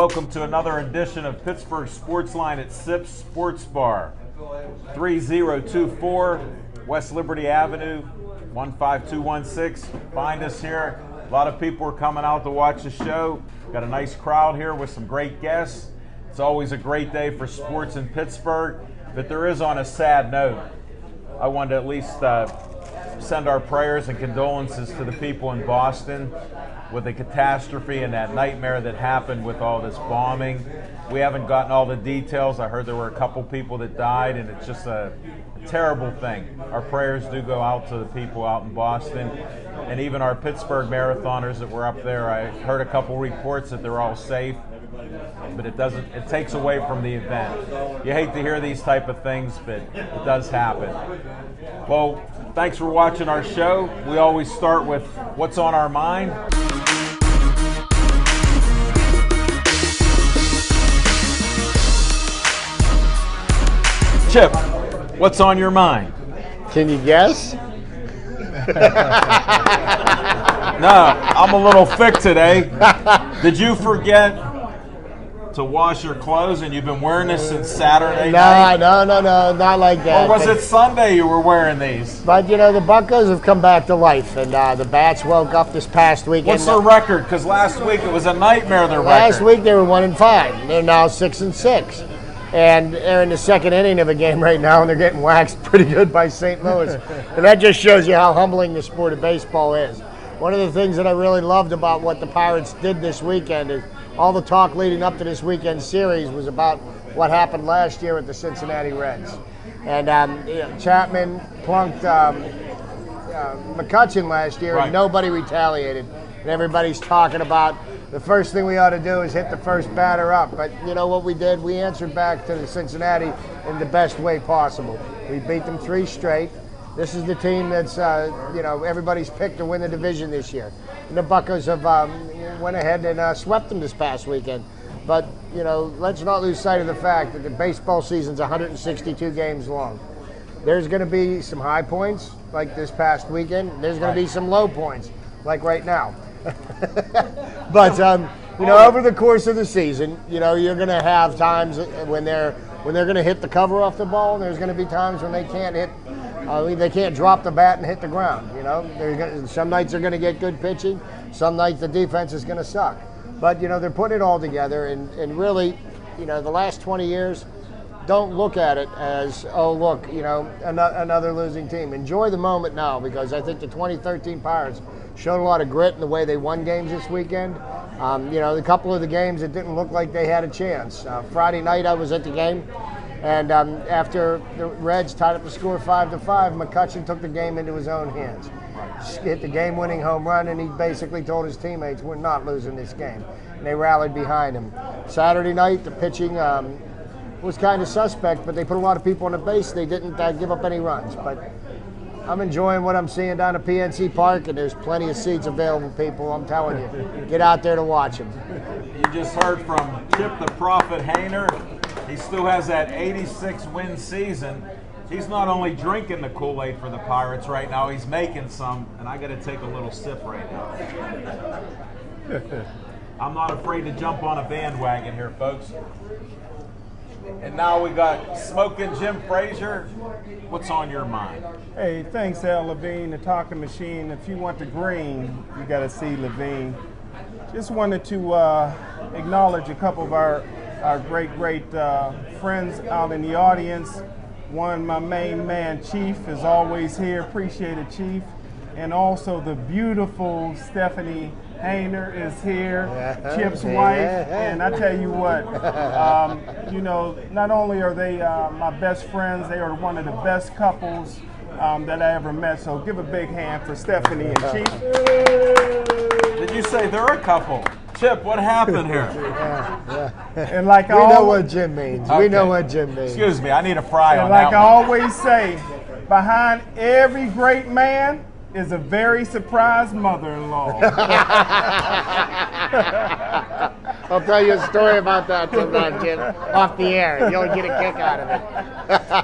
welcome to another edition of Pittsburgh Sportsline at Sips Sports Bar, 3024 West Liberty Avenue, 15216. Find us here. A lot of people are coming out to watch the show. Got a nice crowd here with some great guests. It's always a great day for sports in Pittsburgh, but there is on a sad note. I wanted to at least send our prayers and condolences to the people in Boston with the catastrophe and that nightmare that happened with all this bombing. We haven't gotten all the details. I heard there were a couple people that died, and it's just a terrible thing. Our prayers do go out to the people out in Boston, and even our Pittsburgh marathoners that were up there. I heard a couple reports that they're all safe, but it takes away from the event. You hate to hear these type of things, but it does happen. Well, thanks for watching our show. We always start with what's on our mind. Chip, what's on your mind? Can you guess? No, I'm a little thick today. Did you forget to wash your clothes and you've been wearing this since Saturday night? No, not like that. Or was it Sunday you were wearing these? But, the Buccos have come back to life, and the Bats woke up this past weekend. What's their record? Because last week it was a nightmare, their record. Last week they were 1-5. They're now 6-6. And they're in the second inning of a game right now, and they're getting waxed pretty good by St. Louis. And that just shows you how humbling the sport of baseball is. One of the things that I really loved about what the Pirates did this weekend is all the talk leading up to this weekend series was about what happened last year with the Cincinnati Reds. And Chapman plunked McCutchen last year, right, and nobody retaliated. And everybody's talking about the first thing we ought to do is hit the first batter up. But you know what we did? We answered back to the Cincinnati in the best way possible. We beat them 3 straight. This is the team that's, everybody's picked to win the division this year. And the Buccos have went ahead and swept them this past weekend. But, let's not lose sight of the fact that the baseball season's 162 games long. There's going to be some high points, like this past weekend. There's going to be some low points, like right now. But over the course of the season, you're going to have times when they're going to hit the cover off the ball, and there's going to be times when they can't hit. They can't drop the bat and hit the ground. Some nights they're going to get good pitching. Some nights the defense is going to suck. But they're putting it all together, and really, the last 20 years, don't look at it as, oh look, another losing team. Enjoy the moment now, because I think the 2013 Pirates showed a lot of grit in the way they won games this weekend. A couple of the games it didn't look like they had a chance. Friday night I was at the game, and after the Reds tied up the score 5-5, McCutchen took the game into his own hands. Hit the game-winning home run, and he basically told his teammates, we're not losing this game. And they rallied behind him. Saturday night, the pitching was kind of suspect, but they put a lot of people on the base. They didn't give up any runs. But I'm enjoying what I'm seeing down at PNC Park, and there's plenty of seats available, people. I'm telling you, get out there to watch them. You just heard from Chip the Prophet Hayner. He still has that 86-win season. He's not only drinking the Kool-Aid for the Pirates right now, he's making some, and I got to take a little sip right now. I'm not afraid to jump on a bandwagon here, folks. And now we got Smoking Jim Frazier. What's on your mind? Hey, thanks, Al Levine, the talking machine. If you want the green, you got to see Levine. Just wanted to acknowledge a couple of our great friends out in the audience. One, my main man, Chief, is always here. Appreciate it, Chief. And also the beautiful Stephanie Hayner is here, Chip's wife. And I tell you what, not only are they my best friends, they are one of the best couples that I ever met. So give a big hand for Stephanie and Chief. Did you say they're a couple? Chip, what happened here? And like we know what Jim means. Okay. We know what Jim means. Excuse me, I need a fry on that. And like that I always say, behind every great man is a very surprised mother-in-law. I'll tell you a story about that sometime, Jim, off the air. You'll get a kick out of it.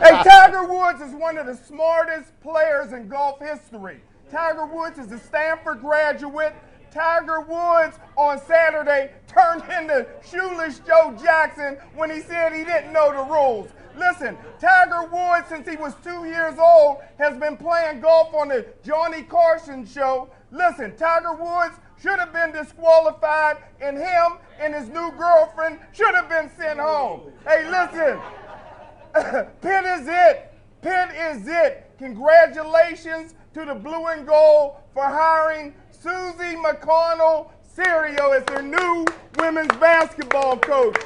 Hey, Tiger Woods is one of the smartest players in golf history. Tiger Woods is a Stanford graduate. Tiger Woods on Saturday turned into Shoeless Joe Jackson when he said he didn't know the rules. Listen, Tiger Woods, since he was 2 years old, has been playing golf on the Johnny Carson show. Listen, Tiger Woods should have been disqualified, and him and his new girlfriend should have been sent home. Hey, listen, Pitt is it. Pitt is it. Congratulations to the Blue and Gold for hiring Susie McConnell Serio as their new women's basketball coach.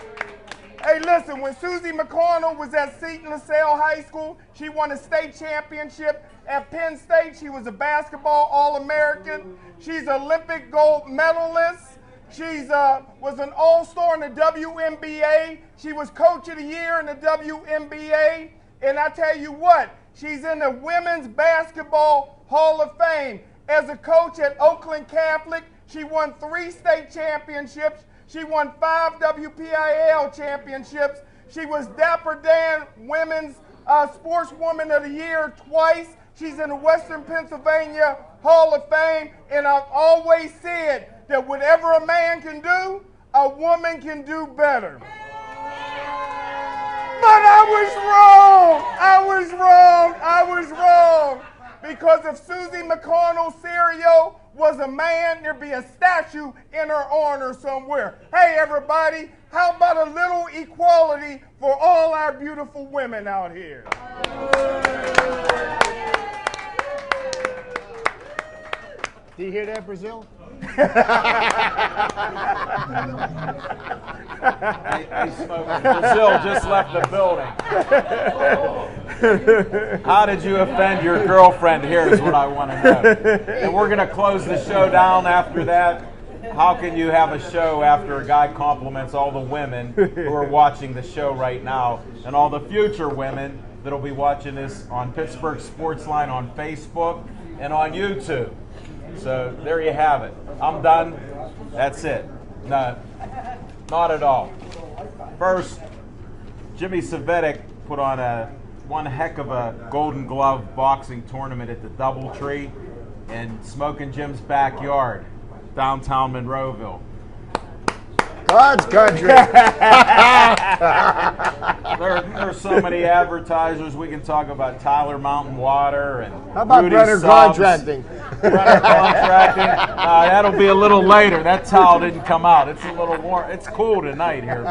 Hey, listen, when Susie McConnell was at Seton LaSalle High School, she won a state championship. At Penn State, she was a basketball All-American. She's an Olympic gold medalist. She was an all-star in the WNBA. She was Coach of the Year in the WNBA. And I tell you what, she's in the Women's Basketball Hall of Fame. As a coach at Oakland Catholic, she won 3 state championships. She won 5 WPIAL championships. She was Dapper Dan Women's Sportswoman of the Year twice. She's in the Western Pennsylvania Hall of Fame. And I've always said that whatever a man can do, a woman can do better. But I was wrong. Because if Susie McConnell Serio was a man, there'd be a statue in her honor somewhere. Hey, everybody, how about a little equality for all our beautiful women out here? Do you hear that, Brazil? Brazil just left the building. How did you offend your girlfriend here is what I want to know. And we're going to close the show down after that. How can you have a show after a guy compliments all the women who are watching the show right now and all the future women that will be watching this on Pittsburgh Sportsline on Facebook and on YouTube? So there you have it. I'm done. That's it. No, not at all. First, Jimmy Savetic put on one heck of a Golden Glove boxing tournament at the Doubletree in Smokin' Jim's backyard, downtown Monroeville. God's country. There's so many advertisers. We can talk about Tyler Mountain Water and how about Rudy Brenner Subs. Contracting? Brenner Contracting. That'll be a little later. That towel didn't come out. It's a little warm. It's cool tonight here.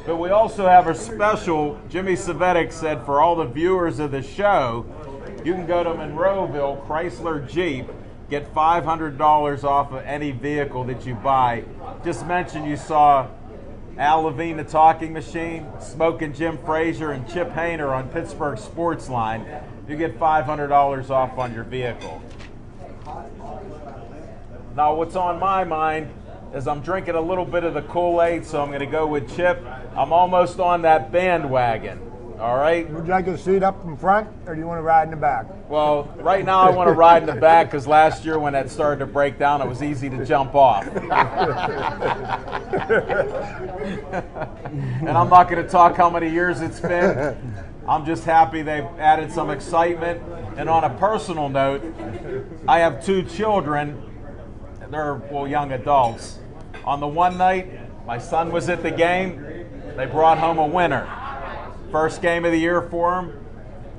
But we also have a special. Jimmy Savetic said for all the viewers of the show, you can go to Monroeville Chrysler Jeep, get $500 off of any vehicle that you buy. Just mention you saw Al Levine, the Talking Machine, Smokin' Jim Frazier, and Chip Hayner on Pittsburgh Sportsline. You get $500 off on your vehicle. Now, what's on my mind is I'm drinking a little bit of the Kool-Aid, so I'm going to go with Chip. I'm almost on that bandwagon. All right? Would you like to seat up in front, or do you want to ride in the back? Well, right now I want to ride in the back because last year when that started to break down, it was easy to jump off. And I'm not going to talk how many years it's been. I'm just happy they've added some excitement. And on a personal note, I have 2 children. They're, well, young adults. On the one night, my son was at the game. They brought home a winner. First game of the year for him.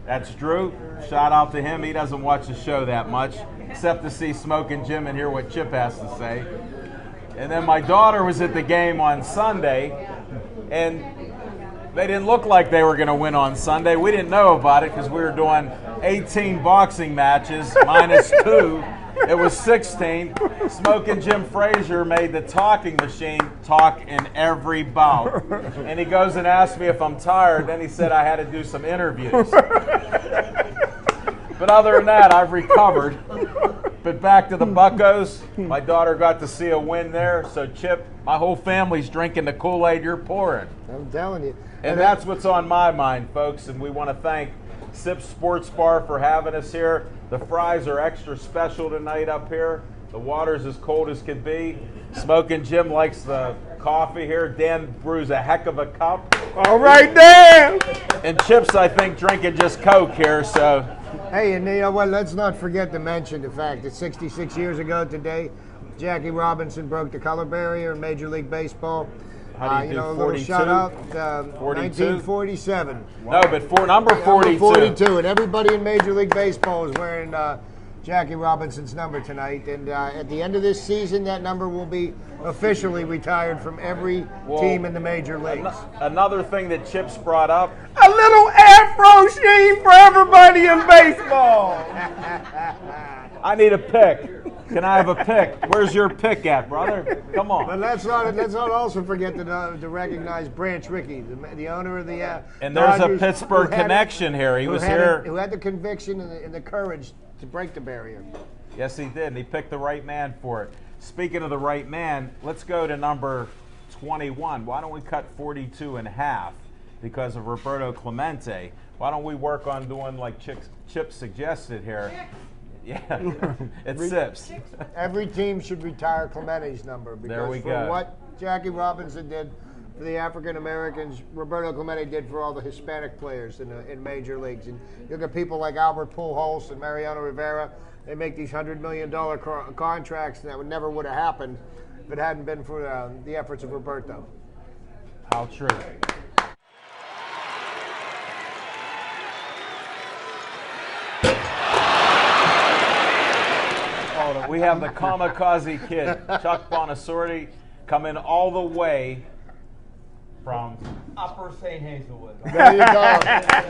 That's Drew. Shout out to him. He doesn't watch the show that much, except to see Smokin' Jim and hear what Chip has to say. And then my daughter was at the game on Sunday, and they didn't look like they were going to win on Sunday. We didn't know about it because we were doing 18 boxing matches minus 2. It was 16. Smokin' Jim Frazier made the Talking Machine talk in every bout. And he goes and asks me if I'm tired. Then he said I had to do some interviews. But other than that, I've recovered. But back to the Buccos. My daughter got to see a win there. So, Chip, my whole family's drinking the Kool-Aid you're pouring. I'm telling you. And that's what's on my mind, folks. And we want to thank Sip Sports Bar for having us here. The fries are extra special tonight up here. The water's as cold as can be. Smokin' Jim likes the coffee here. Dan brews a heck of a cup. All right, Dan. And Chip's, I think, drinking just Coke here. So Hey, and you know what? Let's not forget to mention the fact that 66 years ago today, Jackie Robinson broke the color barrier in Major League Baseball. How do you do, know, a 42? little shout out, 1947. No, but for number 42. Number 42, and everybody in Major League Baseball is wearing Jackie Robinson's number tonight. And at the end of this season, that number will be officially retired from every team in the major leagues. Another thing that Chip's brought up. A little afro sheen for everybody in baseball. I need a pick. Can I have a pick? Where's your pick at, brother? Come on. But let's not also forget to recognize Branch Rickey, the owner of the and there's Dodgers, a Pittsburgh connection here. He was here. Who had the conviction and the courage to break the barrier. Yes, he did. And he picked the right man for it. Speaking of the right man, let's go to number 21. Why don't we cut 42 in half because of Roberto Clemente? Why don't we work on doing like Chip suggested here? Yeah, it's Sips. Every team should retire Clemente's number because there we for go. what Jackie Robinson did for the African Americans, Roberto Clemente did for all the Hispanic players in major leagues. And you look at people like Albert Pujols and Mariano Rivera. They make these $100 million contracts, and that would have happened if it hadn't been for the efforts of Roberto. How true. We have the kamikaze kid, Chuck Bonnesorti, coming all the way from Upper St. Hazelwood. There you go.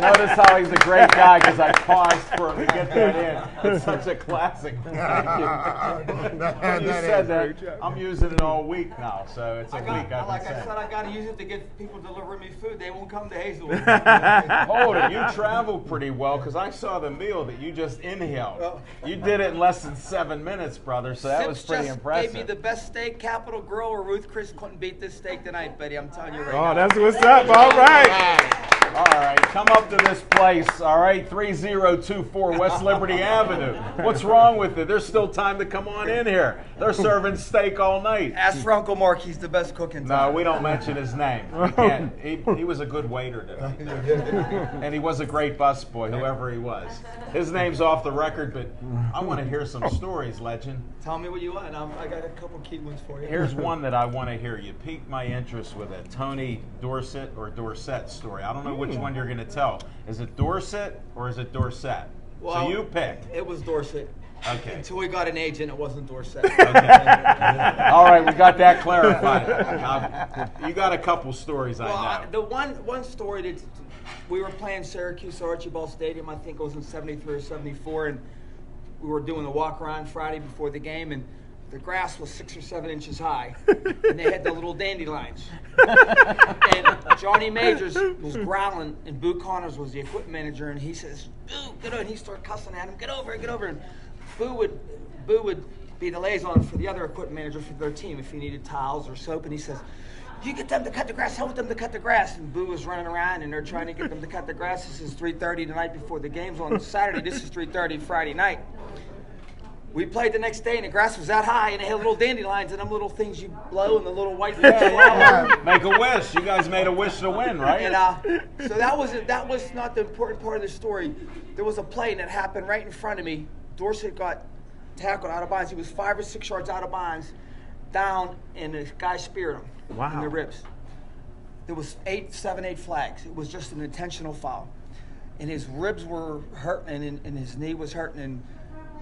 Notice how he's a great guy because I paused for him to get that in. It's such a classic. Thank you. When you said that, I'm using it all week now, so it's a week I've been saying. I got to use it to get people delivering me food. They won't come to Hazelwood. Hold it. You traveled pretty well because I saw the meal that you just inhaled. You did it in less than 7 minutes, brother, so that was pretty impressive. Gave me the best steak, Capitol Grill, or Ruth Chris couldn't beat this steak tonight, buddy. I'm telling you right now. Oh, that's what's up. All right. All right, come up to this place, all right, 3024 West Liberty Avenue. What's wrong with it? There's still time to come on in here. They're serving steak all night. Ask for Uncle Mark. He's the best cook in town. No, we don't mention his name. We can't. He was a good waiter today. And he was a great busboy, whoever he was. His name's off the record, but I want to hear some stories, legend. Tell me what you want. I got a couple key ones for you. Here's one that I want to hear. You piqued my interest with a Tony Dorsett or Dorsett story. I don't know which one you're going to tell. Is it Dorsett or is it Dorsett? Well, so you pick. It was Dorset. Okay. Until we got an agent, it wasn't Dorset. Okay. All right, we got that clarified. You got a couple stories, I know. The one story that we were playing Syracuse Archibald Stadium, I think it was in 73 or 74, and we were doing the walk around Friday before the game, and the grass was 6 or 7 inches high, and they had the little dandelions. And Johnny Majors was growling, and Boo Connors was the equipment manager, and he says, "Boo, get over!" And he started cussing at him, "Get over it, get over it!" And Boo would be the liaison for the other equipment manager for their team if he needed towels or soap, and he says, "You get them to cut the grass. Help them to cut the grass." And Boo was running around, and they're trying to get them to cut the grass. This is 3:30 the night before the game's on Saturday. This is 3:30 Friday night. We played the next day, and the grass was that high, and they had little dandelions and them little things you blow, and the little white leaves fall. Make a wish. You guys made a wish to win, right? And so that was not the important part of the story. There was a play, and it happened right in front of me. Dorsett got tackled out of bounds. He was 5 or 6 yards out of bounds, down, and the guy speared him in the ribs. There was 7, 8 flags. It was just an intentional foul, and his ribs were hurting, and his knee was hurting, and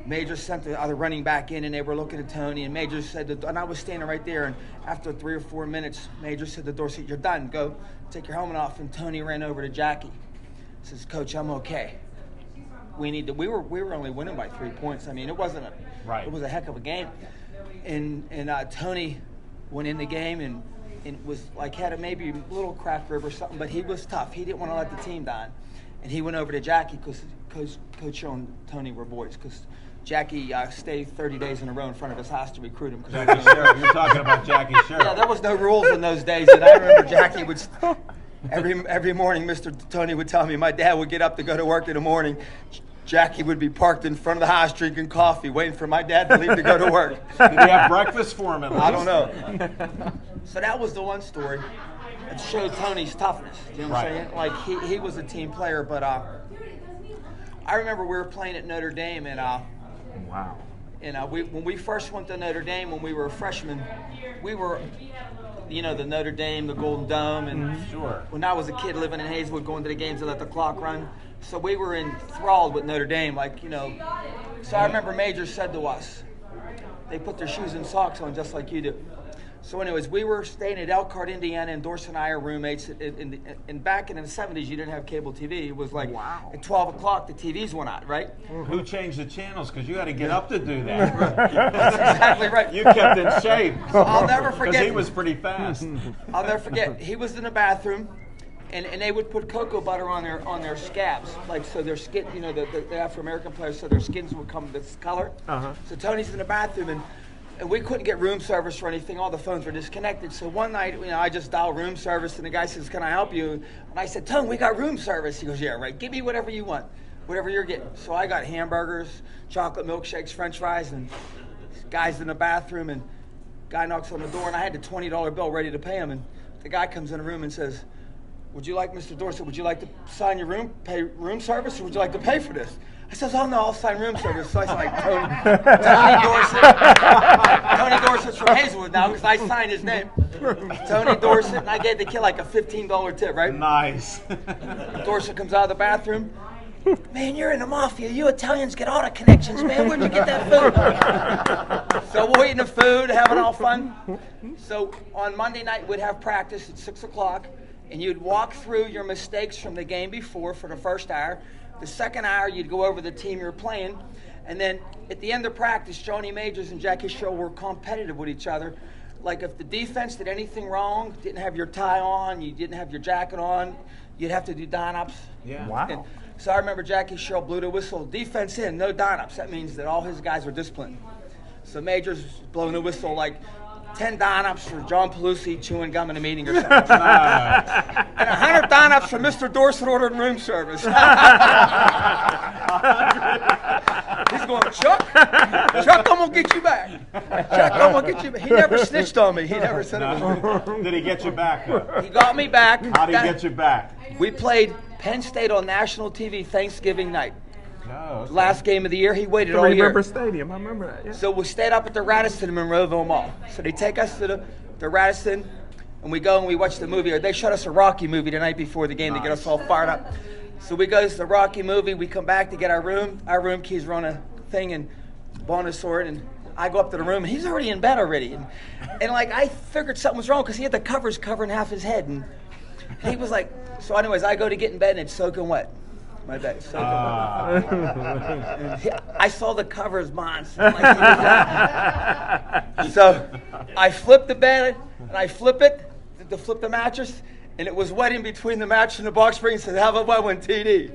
Major sent the other running back in, and they were looking at Tony, and Major said, and I was standing right there, and after 3 or 4 minutes, Major said to Dorsett, "You're done. Go take your helmet off." And Tony ran over to Jackie. Says, "Coach, I'm okay. We were only winning by 3 points. I mean, it wasn't it was a heck of a game." And Tony went in the game and was like had maybe a little cracked rib or something, but he was tough. He didn't want to let the team down, and he went over to Jackie because Coach and Tony were boys because Jackie stayed 30 days in a row in front of his house to recruit him. Jackie Sherrill. You're talking about Jackie Sherrill. Yeah, there was no rules in those days, and I remember Jackie would every morning. Mr. Tony would tell me my dad would get up to go to work in the morning. Jackie would be parked in front of the house drinking coffee, waiting for my dad to leave to go to work. Did he have breakfast for him at least? I don't know. So that was the one story. It showed Tony's toughness. You know what I'm saying? Like he was a team player, but I remember we were playing at Notre Dame, and Wow. and when we first went to Notre Dame when we were freshmen, we were, the Notre Dame, the Golden Dome, and Sure. when I was a kid living in Hazelwood, going to the games and let the clock run. So we were enthralled with Notre Dame, So I remember Majors said to us, they put their shoes and socks on just like you do. So anyways, we were staying at Elkhart, Indiana, and Dorsey and I are roommates. And back in the 70s, you didn't have cable TV. It was like at 12 o'clock, the TVs went out, right? Who changed the channels? Because you had to get up to do that. That's exactly right. You kept in shape. So I'll never forget. Because he was pretty fast. I'll never forget. He was in the bathroom, and they would put cocoa butter on their scabs, so their skin, the Afro American players, so their skins would come this color. So Tony's in the bathroom, and we couldn't get room service or anything. All the phones were disconnected. So one night, I just dialed room service, and the guy says, "Can I help you?" And I said, "Tony, we got room service." He goes, "Yeah, right. Give me whatever you want, whatever you're getting." So I got hamburgers, chocolate milkshakes, French fries, and guys in the bathroom. And guy knocks on the door, and I had the $20 bill ready to pay him. And the guy comes in the room and says, "Would you like, Mr. Dorsett, would you like to sign your room, pay room service, or would you like to pay for this?" I says, "Oh, no, I'll sign room service." So I said, Tony Dorsett. Tony Dorsett's from Hazelwood now because I signed his name. Tony Dorsett, and I gave the kid like a $15 tip, right? Nice. Dorsett comes out of the bathroom. "Man, you're in the mafia. You Italians get all the connections, man. Where'd you get that food?" So we're eating the food, having all fun. So on Monday night, we'd have practice at 6 o'clock. And you'd walk through your mistakes from the game before for the first hour. The second hour, you'd go over the team you're playing. And then at the end of practice, Johnny Majors and Jackie Sherrill were competitive with each other. Like if the defense did anything wrong, didn't have your tie on, you didn't have your jacket on, you'd have to do don-ups. Yeah. Wow. And so I remember Jackie Sherrill blew the whistle. Defense in, no don-ups. That means that all his guys were disciplined. So Majors was blowing the whistle like 10 don-ups for John Pelusi chewing gum in a meeting or something. And 100 don-ups for Mr. Dorsett ordering room service. He's going, "Chuck, I'm going to get you back. Chuck, I'm going to get you back." He never snitched on me. He never said it was me. Did he get you back, though? He got me back. How did he get you back? We played Penn State on national TV Thanksgiving night. Oh, okay. Last game of the year. He waited all year. River Stadium, I remember that. Yeah. So we stayed up at the Radisson in Monroeville Mall. So they take us to the Radisson, and we go and we watch the movie. They showed us a Rocky movie the night before the game to get us all fired up. So we go to the Rocky movie. We come back to get our room. Our room keys were on a thing in Bonnesorti, and I go up to the room, and he's already in bed already. And I figured something was wrong because he had the covers covering half his head. And he was like, so anyways, I go to get in bed, and it's soaking wet. My bed, soaking wet. I saw the covers, monster. So I flip the bed, and I flip it to flip the mattress, and it was wet in between the mattress and the box spring. He said, "How about wet one, TD?"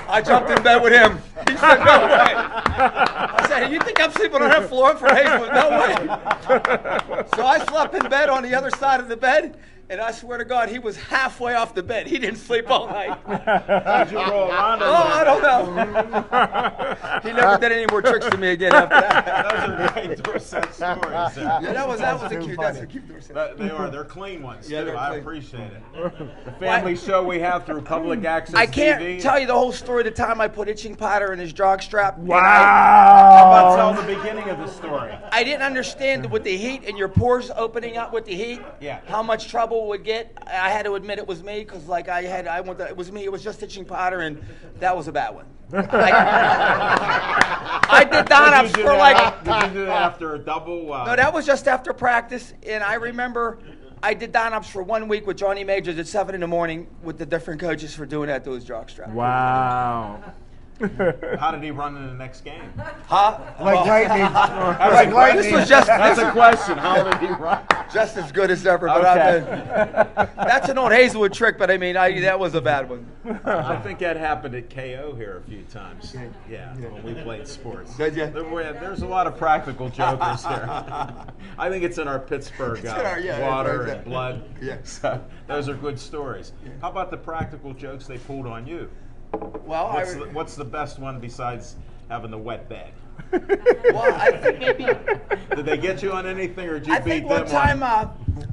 I jumped in bed with him. He said, "No way." I said, "You think I'm sleeping on that floor? I'm from Hazelwood. No way." So I slept in bed on the other side of the bed. And I swear to God, he was halfway off the bed. He didn't sleep all night. How'd you roll around? I don't know. He never did any more tricks to me again after that. Those are great Dorsett stories. Yeah, that was a cute. That's a cute Dorsett. They are. They're clean ones, Yeah, too. they're I clean. appreciate it. The family show we have through public access I can't TV. tell you the whole story. The time I put itching powder in his jock strap. How about tell the beginning of the story? I didn't understand with the heat and your pores opening up with the heat. Yeah. How much trouble it would get. I had to admit it was me because it was me. It was just itching powder, and that was a bad one. I did don-ups for Did you do that after a double? No, that was just after practice, and I remember I did don-ups for 1 week with Johnny Majors at 7 in the morning with the different coaches for doing that to his jock strap. Wow. How did he run in the next game? Huh? Like lightning. Like lightning. This was just That's a question. How did he run? just as good as ever, but that's an old Hazelwood trick. But I mean, that was a bad one. I think that happened at KO here a few times. Yeah, when we played sports. Did ya? There's a lot of practical jokers here. I think it's in our Pittsburgh in our- yeah, water yeah. and blood. Yeah. So those are good stories. How about the practical jokes they pulled on you? Well, What's the best one besides having the wet bed? I think maybe. Did they get you on anything, or did you I beat think them one time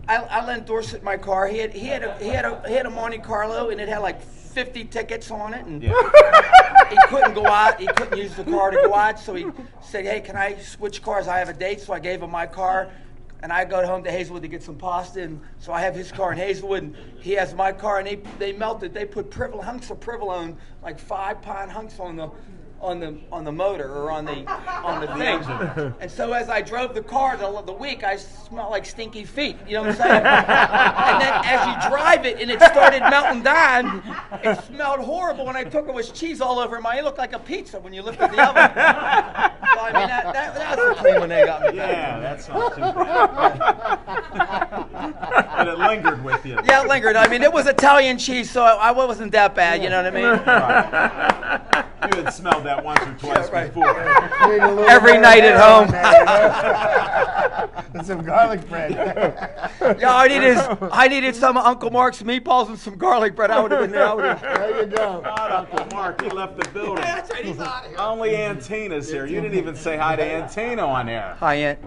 I lent Dorsett my car. He had a Monte Carlo, and it had like 50 tickets on it, and he couldn't go out. He couldn't use the car to go out, so he said, "Hey, can I switch cars? I have a date." So I gave him my car, and I go home to Hazelwood to get some pasta, and so I have his car in Hazelwood, and he has my car, and they melted. They put hunks of provolone, like 5-pound hunks on the motor or on the thing. And so as I drove the car the week, I smelled like stinky feet. You know what I'm saying? And then as you drive it and it started melting down, it smelled horrible. And I took it with cheese all over it looked like a pizza when you lifted the oven. So I mean that was the clean when they got me. Yeah, that's not too bad. But it lingered with you. Yeah, it lingered. I mean, it was Italian cheese, so I wasn't that bad. You know what I mean? Right. You had smelled that once or twice before. Every night at home. And some garlic bread. Yeah, I needed some of Uncle Mark's meatballs and some garlic bread. I would have been there. There you go. Not Uncle Mark, he left the building. That's right, he's out of here. Only Antina's here. You didn't even say hi to Antina on air. Hi, Aunt.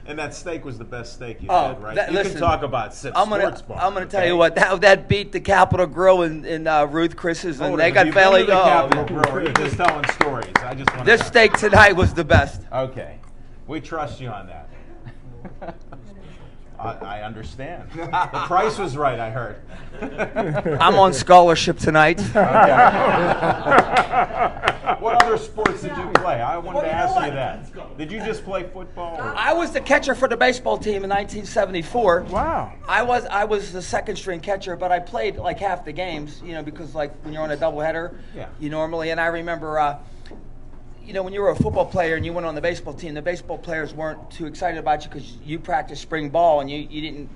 And that steak was the best steak you Oh, had, right? that- You listen, can talk about Sip I'm Sports Bar. gonna tell you what, that beat the Capitol Grill in Ruth Chris's, and they got belly. belly. The Capitol Grill. Or you're just telling stories. I just want This steak tonight was the best. Okay, we trust you on that. I understand. The price was right, I heard. I'm on scholarship tonight. What other sports did you play? I wanted to ask you that. Did you just play football? Or? I was the catcher for the baseball team in 1974. Wow. I was the second string catcher, but I played like half the games, because like when you're on a doubleheader, you normally. And I remember, when you were a football player and you went on the baseball team, the baseball players weren't too excited about you because you practiced spring ball and you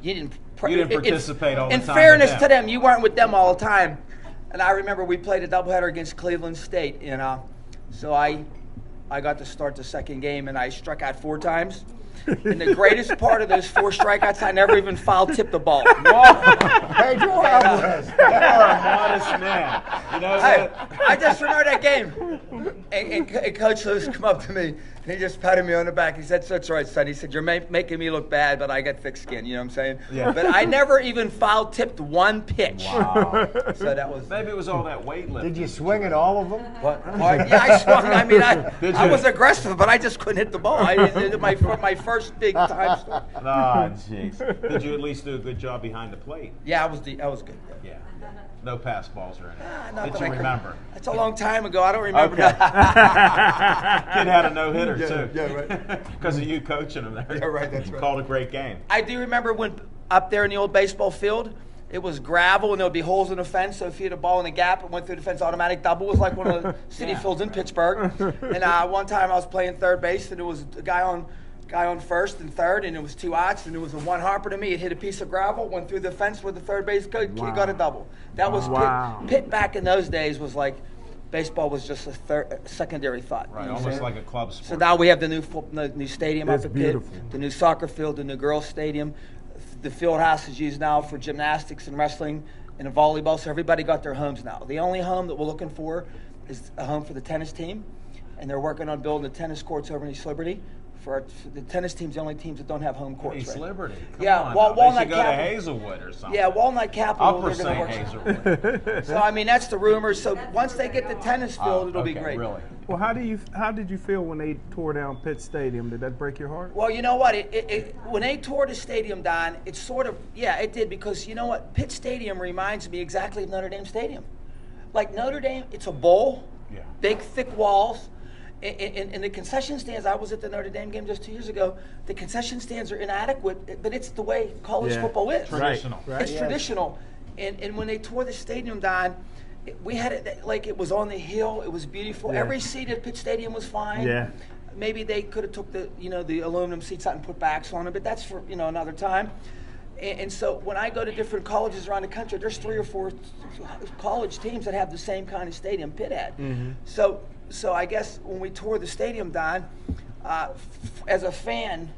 didn't participate all the time. In fairness to them, you weren't with them all the time. And I remember we played a doubleheader against Cleveland State, and so I got to start the second game, and I struck out 4 times. And the greatest part of those 4 strikeouts, I never even foul-tipped the ball. Pedro Alvarez. You are a modest man. You know that? I just remember that game. And Coach Lewis come up to me, and he just patted me on the back. He said, "That's right, son." He said, "You're making me look bad, but I got thick skin." You know what I'm saying? Yeah. But I never even foul-tipped one pitch. Wow. So that was... Maybe it was all that weightlifting. Did you swing at all of them? What? Yeah, I swung. I mean, I was aggressive, but I just couldn't hit the ball. My first big time start. Oh, jeez. Did you at least do a good job behind the plate? Yeah, I was good. Yeah. No pass balls or anything. Not Did that you I can- remember? That's a long time ago. I don't remember. Okay. Kid had a no-hitter, too. Yeah, right. Because of you coaching him there. Yeah, right, that's You right. called a great game. I do remember when up there in the old baseball field, it was gravel and there would be holes in the fence. So if you hit a ball in the gap, it went through the fence. Automatic double. It was like one of the city fields in Pittsburgh. And one time I was playing third base, and there was a guy on first and third, and it was 2 outs, and it was a one harper to me. It hit a piece of gravel, went through the fence with the third base coach. He got a double. That was Pitt back in those days was like baseball was just a secondary thought. Right, You know what I'm almost saying? like a club sport. So now we have the new stadium That's up at Pitt, beautiful. the new soccer field, the new girls' stadium. The field house is used now for gymnastics and wrestling and volleyball, so everybody got their homes now. The only home that we're looking for is a home for the tennis team, and they're working on building the tennis courts over in East Liberty. For the tennis team's the only teams that don't have home courts. East right? Liberty. Come Yeah, on Wal- now. They Walnut should go to Capital. Hazelwood or something. Yeah, Walnut Capital. Upper they're gonna St. work- Hazelwood. So I mean, that's the rumor. So once they get the tennis field, it'll be Okay, great. Really? Well, how did you feel when they tore down Pitt Stadium? Did that break your heart? Well, you know what? When they tore the stadium down, it sort of, it did, because you know what? Pitt Stadium reminds me exactly of Notre Dame Stadium. Like Notre Dame, it's a bowl, big, thick walls. In the concession stands, I was at the Notre Dame game just 2 years ago. The concession stands are inadequate, but it's the way college football is. Traditional. Right. It's traditional. And when they tore the stadium down, we had it like it was on the hill. It was beautiful. Yeah. Every seat at Pitt Stadium was fine. Yeah. Maybe they could have took the aluminum seats out and put backs on them, but that's for another time. And so when I go to different colleges around the country, there's 3 or 4 college teams that have the same kind of stadium Pitt had. Mm-hmm. So I guess when we tore the stadium down, as a fan,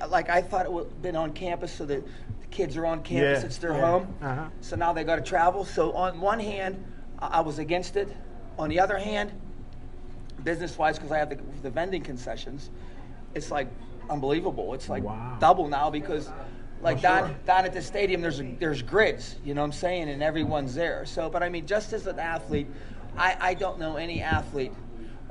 like I thought it would have been on campus, so that the kids are on campus, Yeah, it's their yeah. home. Uh-huh. So now they got to travel. So on one hand, I was against it. On the other hand, business-wise, because I have the vending concessions, it's like unbelievable. It's like Wow. double now because, like Well, sure. down at the stadium, there's grids. You know what I'm saying, and everyone's there. So, but I mean, just as an athlete, I don't know any athlete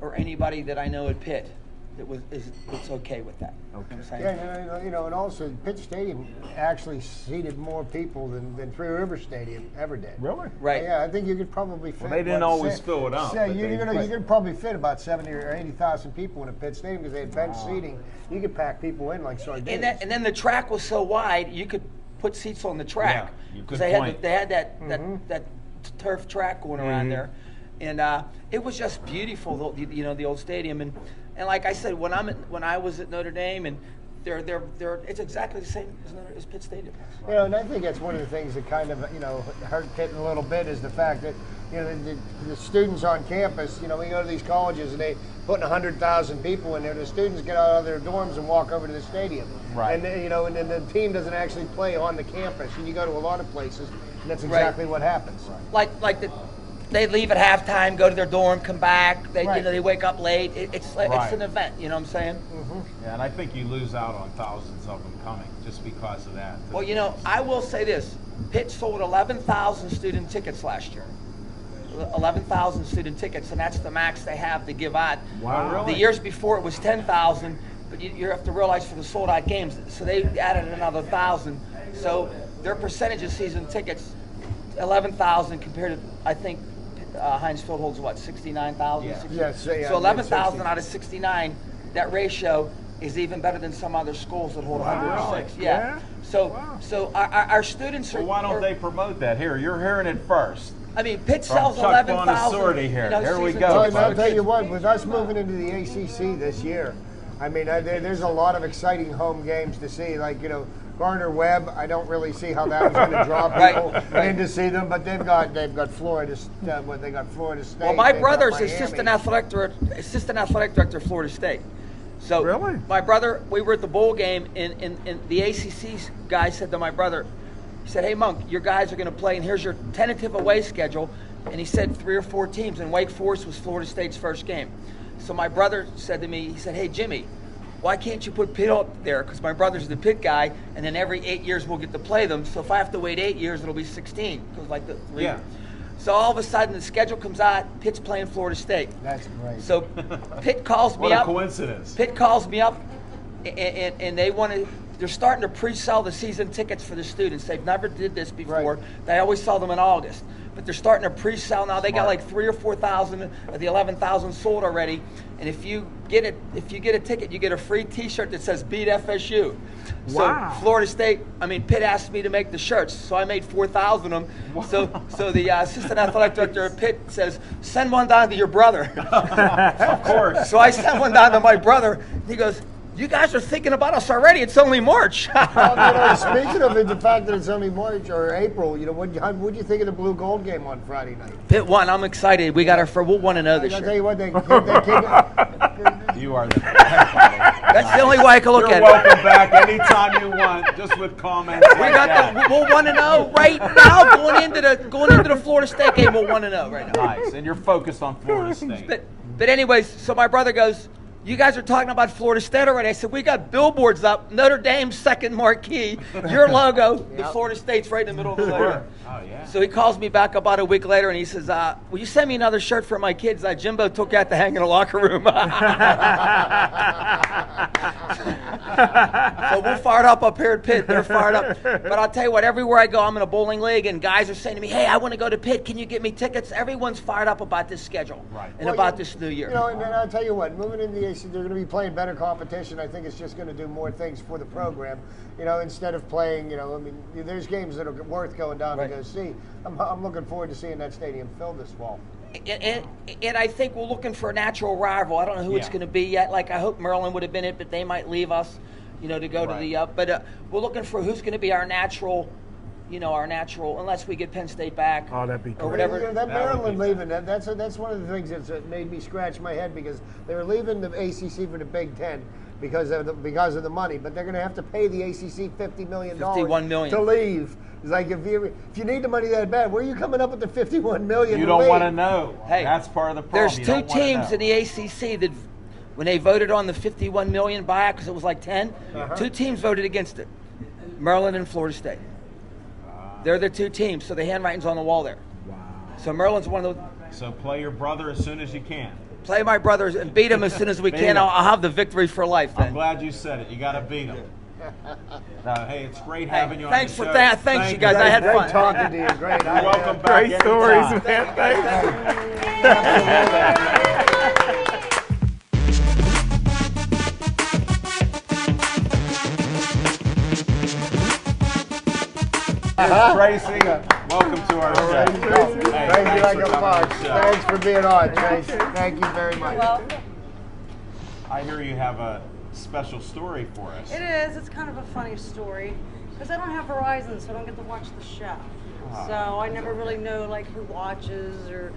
or anybody that I know at Pitt that it's okay with that. Okay. You know what I'm saying? Yeah, you know, and also Pitt Stadium actually seated more people than Three River Stadium ever did. Really? Right. Yeah, I think you could probably fit. Well, they didn't always fill it up, Yeah, but you could probably fit about 70 or 80,000 people in a Pitt Stadium because they had bench seating. You could pack people in like sardines. And then the track was so wide, you could put seats on the track Yeah, you because could they had that turf track going around there, and it was just beautiful. The old stadium, and like I said, when I was at Notre Dame, and it's exactly the same as Pitt Stadium. You know, and I think that's one of the things that kind of, hurt Pitt a little bit is the fact that, the students on campus, we go to these colleges and they putting 100,000 people in there. The students get out of their dorms and walk over to the stadium. Right. And, and then the team doesn't actually play on the campus. And you go to a lot of places, and that's exactly what happens. They leave at halftime, go to their dorm, come back. They Right. they wake up late. It's Right. an event. You know what I'm saying? Yeah, and I think you lose out on thousands of them coming just because of that. Well, I will say this: Pitt sold 11,000 student tickets last year. 11,000 student tickets, and that's the max they have to give out. Wow, really? The years before it was 10,000, but you have to realize for the sold-out games, so they added another 1,000. So their percentage of season tickets, 11,000 compared to, I think, Heinz Field holds what, 69,000? Yeah. Yes, yeah, So 11,000 mid-60s. out of 69, that ratio is even better than some other schools that hold 106. Really? Yeah. So our students are. Well, why don't they promote that? Here, you're hearing it first. I mean, Pitt From sells Chuck 11,000. Bonnesorti here. Here we season go. Well, tickets. and I'll tell you what, with us moving into the ACC this year, I mean, there's a lot of exciting home games to see. Like, Gardner-Webb, I don't really see how that was going to draw people in to see them, but they've got Florida. They got Florida State. Well, my they've got brother's Miami. assistant athletic director at Florida State. So Really? my brother, we were at the bowl game, and the ACC guy said to my brother, he said, "Hey, Monk, your guys are going to play, and here's your tentative away schedule." And he said 3 or 4 teams, and Wake Forest was Florida State's first game. So my brother said to me, he said, "Hey, Jimmy, why can't you put Pitt up there? Because my brother's the Pitt guy, and then every 8 years we'll get to play them. So if I have to wait 8 years, it'll be 16. Because like the three. Yeah. So all of a sudden the schedule comes out. Pitt's playing Florida State. That's great. So Pitt calls me What a up. coincidence. Pitt calls me up, and they want to. They're starting to pre-sell the season tickets for the students. They've never did this before. Right. They always sell them in August, but they're starting to pre-sell now. They got Smart. like 3,000 or 4,000 of the 11,000 sold already. And if you get a ticket, you get a free T-shirt that says "Beat FSU." Wow. So Florida State. I mean, Pitt asked me to make the shirts, so I made 4,000 of them. So the assistant athletic director at Pitt says, "Send one down to your brother." Of course. So I sent one down to my brother. He goes, "You guys are thinking about us already. It's only March." Well, speaking of the fact that it's only March or April, what'd you think of the blue gold game on Friday night? Pitt won. I'm excited. We got we'll 1-0 this I'll tell year. you what, they came, You are the. That's the only way I can look You're at welcome back anytime you want, just with comments. it. We got we'll 1-0 right now. Going into the Florida State game, we'll 1-0 right now. Nice, and you're focused on Florida State. But anyways, so my brother goes, "You guys are talking about Florida State already." I said, "We got billboards up. Notre Dame's second marquee. Your logo. The Florida State's right in the middle of the logo." Oh yeah. So he calls me back about a week later and he says, "Will you send me another shirt for my kids? Jimbo took out to hang in the locker room." So we're fired up here at Pitt. They're fired up. But I'll tell you what, everywhere I go, I'm in a bowling league and guys are saying to me, "Hey, I want to go to Pitt. Can you get me tickets?" Everyone's fired up about this schedule and about this new year. and then I'll tell you what, moving into the AC, they're going to be playing better competition. I think it's just going to do more things for the program. Instead of playing, I mean, there's games that are worth going down to go see. I'm looking forward to seeing that stadium filled this fall. And I think we're looking for a natural rival. I don't know who it's going to be yet. Like, I hope Maryland would have been it, but they might leave us, to go to the but we're looking for who's going to be our natural, unless we get Penn State back. Oh, that'd be or great. whatever. That Maryland leaving, that's one of the things that made me scratch my head because they were leaving the ACC for the Big Ten because of the money, but they're going to have to pay the ACC $50 million $51 million. to leave. It's like if you need the money that bad, where are you coming up with the $51 million? You to don't leave? want to know. Hey, That's part of the problem. There's You two don't wanna teams know. in the ACC that when they voted on the 51 million buyout, because it was like 10, two teams voted against it, Maryland and Florida State. They're the two teams, so the handwriting's on the wall there. Wow. So Maryland's one of those. So play your brother as soon as you can. Play my brothers and beat them as soon as we can. I'll have the victory for life then. I'm glad you said it. You got to beat them. Hey, it's great having you on Thanks the for show. that. Thanks, you guys. I had Great fun. talking to you. Great. You're welcome back. Great stories, anytime. Thanks. Tracy, welcome to our show. Hey, Thank you like for a coming fox. on the show. Thanks for being on, Tracy. Thank you very much. Well, I hear you have a special story for us. it is. It's kind of a funny story because I don't have Verizon, so I don't get to watch the show. So I never really know like who watches or,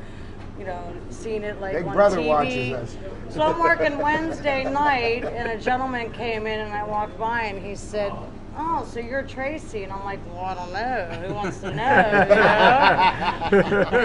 seen it like Big on Brother TV. watches us. So I'm working Wednesday night, and a gentleman came in, and I walked by, and he said, "Oh, so you're Tracy?" And I'm like, "Well, I don't know. Who wants to know?"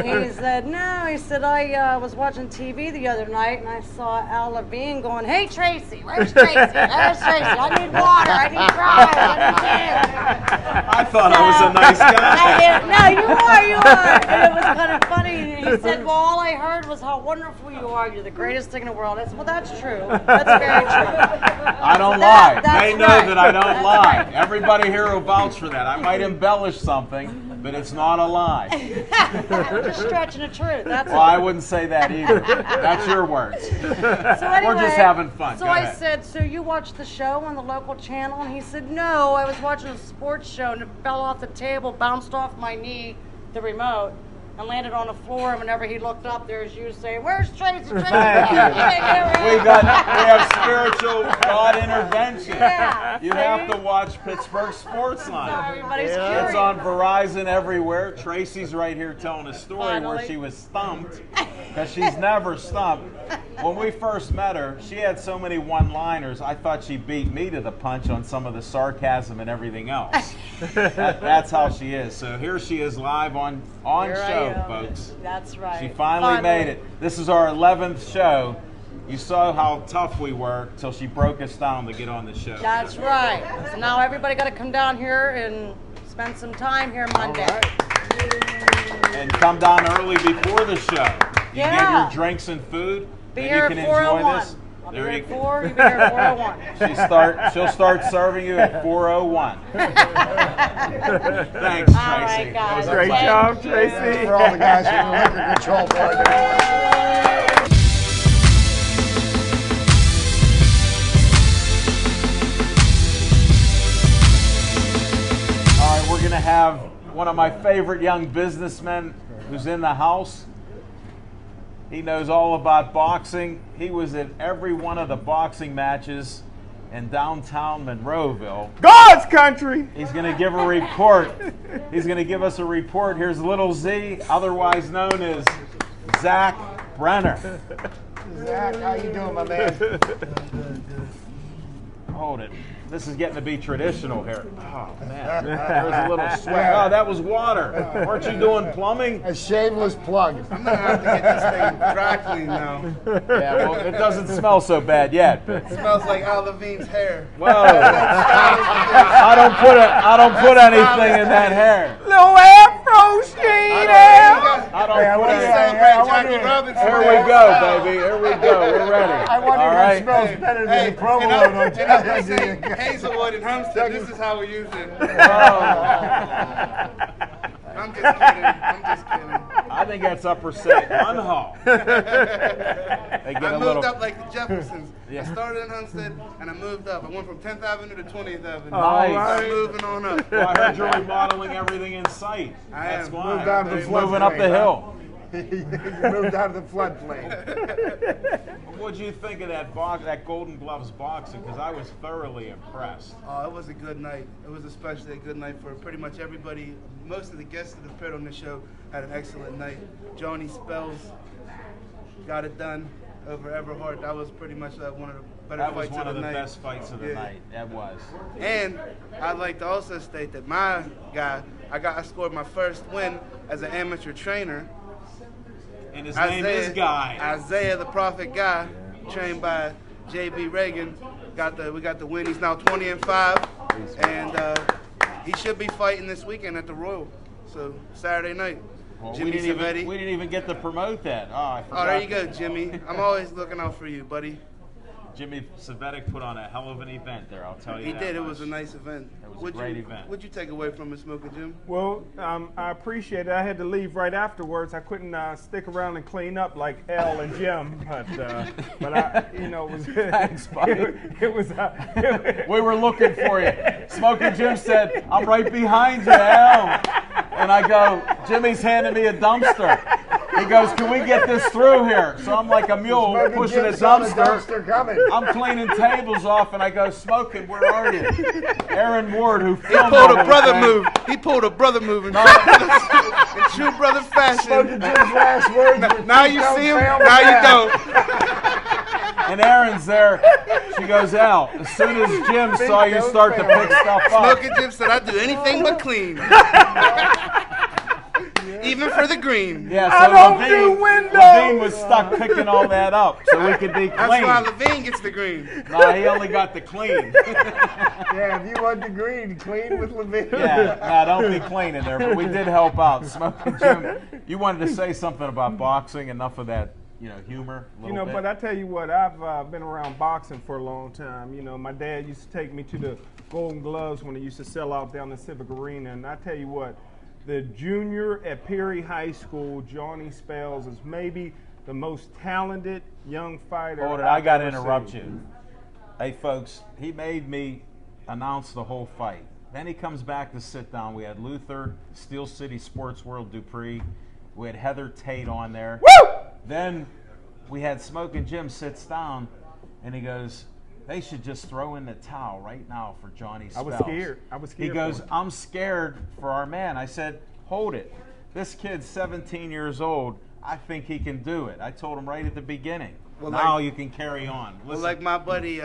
And he said, "No." He said, "I was watching TV the other night, and I saw Al Levine going, 'Hey, Tracy, where's Tracy? Where's Tracy? I need water. I need fries. I need I thought I was a nice guy. No, you are. And it was kind of funny. And he said, "Well, all I heard was how wonderful you are. You're the greatest thing in the world." I said, "Well, that's true. That's very true." I don't lie. That's They know right. that I don't That's lie. right. Everybody here will vouch for that. I might embellish something, but it's not a lie. Just stretching the truth. That's Well, I wouldn't say that either. That's your words. So anyway, We're just having fun. So Go I ahead. said, "So you watched the show on the local channel?" And he said, "No, I was watching a sports show and it fell off the table, bounced off my knee, the remote, and landed on the floor. And whenever he looked up, there's you saying, 'Where's Tracy? Tracy?'" Thank you. We have spiritual God intervention. Yeah, You see? have to watch Pittsburgh So Sportsline. everybody's It's curious. on Verizon everywhere. Tracy's right here telling a story where Finally. she was stumped, because she's never stumped. When we first met her, she had so many one-liners, I thought she beat me to the punch on some of the sarcasm and everything else. That's how she is. So here she is live on Here I show, am. folks. That's right. She finally made it. This is our 11th show. You saw how tough we were till she broke us down to get on the show. That's right. So now everybody got to come down here and spend some time here Monday. And come down early before the show. You get Yeah. your drinks and food, Be and here you at can enjoy 4:01. this. I'll be There here you at go. 4, you'll be here at 4:01. She'll start serving you at 4:01. Thanks, All Tracy. right, That was guys. Great Thank job, you. Tracy. For all the guys from the Liquor Control Board. All right, we're going to have one of my favorite young businessmen who's in the house. He knows all about boxing. He was at every one of the boxing matches in downtown Monroeville. God's country. He's going to give a report. He's going to give us a report. Here's Little Z, otherwise known as Zach Brenner. Zach, how you doing, my man? Hold it. This is getting to be traditional here. Oh, man. There's a little sweat. Oh, that was water. Weren't you doing plumbing? A shameless plug. I'm gonna have to get this thing dry clean now. Yeah, well, it doesn't smell so bad yet. But, It smells like Al Levine's hair. whoa. I don't put anything in that hair. Little afro shade out. I don't Hey, I put wonder- anything. Celebrate I Jackie wonder- Robinson. Here we go, baby. Here we go. We're ready. I wonder All if right. it smells better than Hey, the provolone on and I'm television. saying Hazelwood and Homestead, this is how we use it. I'm just kidding. I'm just kidding. I think that's Upper St. Munhall. They get I a moved little. up like the Jeffersons. Yeah. I started in Homestead and I moved up. I went from 10th Avenue to 20th Avenue. Nice. So I'm moving on up. Well, I heard you're remodeling everything in sight. I That's am. why. Moved down to the You're moving up the floodplain, hill. You moved out of the floodplain. What did you think of that Golden Gloves boxing? Because I was thoroughly impressed. Oh, it was a good night. It was especially a good night for pretty much everybody. Most of the guests that appeared on the show had an excellent night. Johnny Spells got it done over Everhart. That was pretty much one of the better That was fights one of the the night. best fights of the Yeah. night. That was. And I'd like to also state that my guy, I scored my first win as an amateur trainer. And his name is Guy. Isaiah the Prophet Guy, trained by J.B. Reagan we got the win. He's now 20-5, and he should be fighting this weekend at the Royal. So Saturday night. Well, Jimmy Savetti. We didn't even get to promote that. I forgot. There you go, Jimmy. I'm always looking out for you, buddy. Jimmy Savetti put on a hell of an event there, I'll tell you He that did. It much. was a nice event. It was a great event. What'd you take away from it, Smoking Jim? Well, I appreciate it. I had to leave right afterwards. I couldn't stick around and clean up like Al and Jim, but I, it was Thanks, buddy. it was. We were looking for you. Smoking Jim said, "I'm right behind you, Al." And I go, "Jimmy's handing me a dumpster." He goes, "Can we get this through here?" So I'm like a mule Smoking pushing a Jim's got dumpster. coming. I'm cleaning tables off, and I go, "Smoking, where are you?" Aaron Ward, who He filmed pulled the a whole brother thing. move. He pulled a brother move in true brother fashion. Smoking Jim's last words were, Now you "Don't see him, fail now me you now." don't. And Aaron's there. She goes, "Al, as soon as Jim saw you start to pick stuff up." Smoking Jim said, "I do anything but clean." Even for the green. Yeah, I so don't do windows. Levine was stuck picking all that up so we could be That's why clean. Levine gets the green. No, he only got the clean. Yeah, if you want the green, clean with Levine. Yeah, no, don't be clean in there, but we did help out. Smoking Jim, you wanted to say something about boxing, enough of that, humor a little bit. But I tell you what, I've been around boxing for a long time. My dad used to take me to the Golden Gloves when they used to sell out down the Civic Arena, and I tell you what, the junior at Perry High School, Johnny Spells, is maybe the most talented young fighter. Hold it, I got to interrupt you. Hey, folks, he made me announce the whole fight. Then he comes back to sit down. We had Luther, Steel City Sports World Dupree. We had Heather Tate on there. Woo! Then we had Smoking Jim sits down, and he goes, "They should just throw in the towel right now for Johnny Spells." I was scared. He goes, for him. "I'm scared for our man." I said, "Hold it. This kid's 17 years old. I think he can do it." I told him right at the beginning. Well, now you can carry on. Well, Listen. like my buddy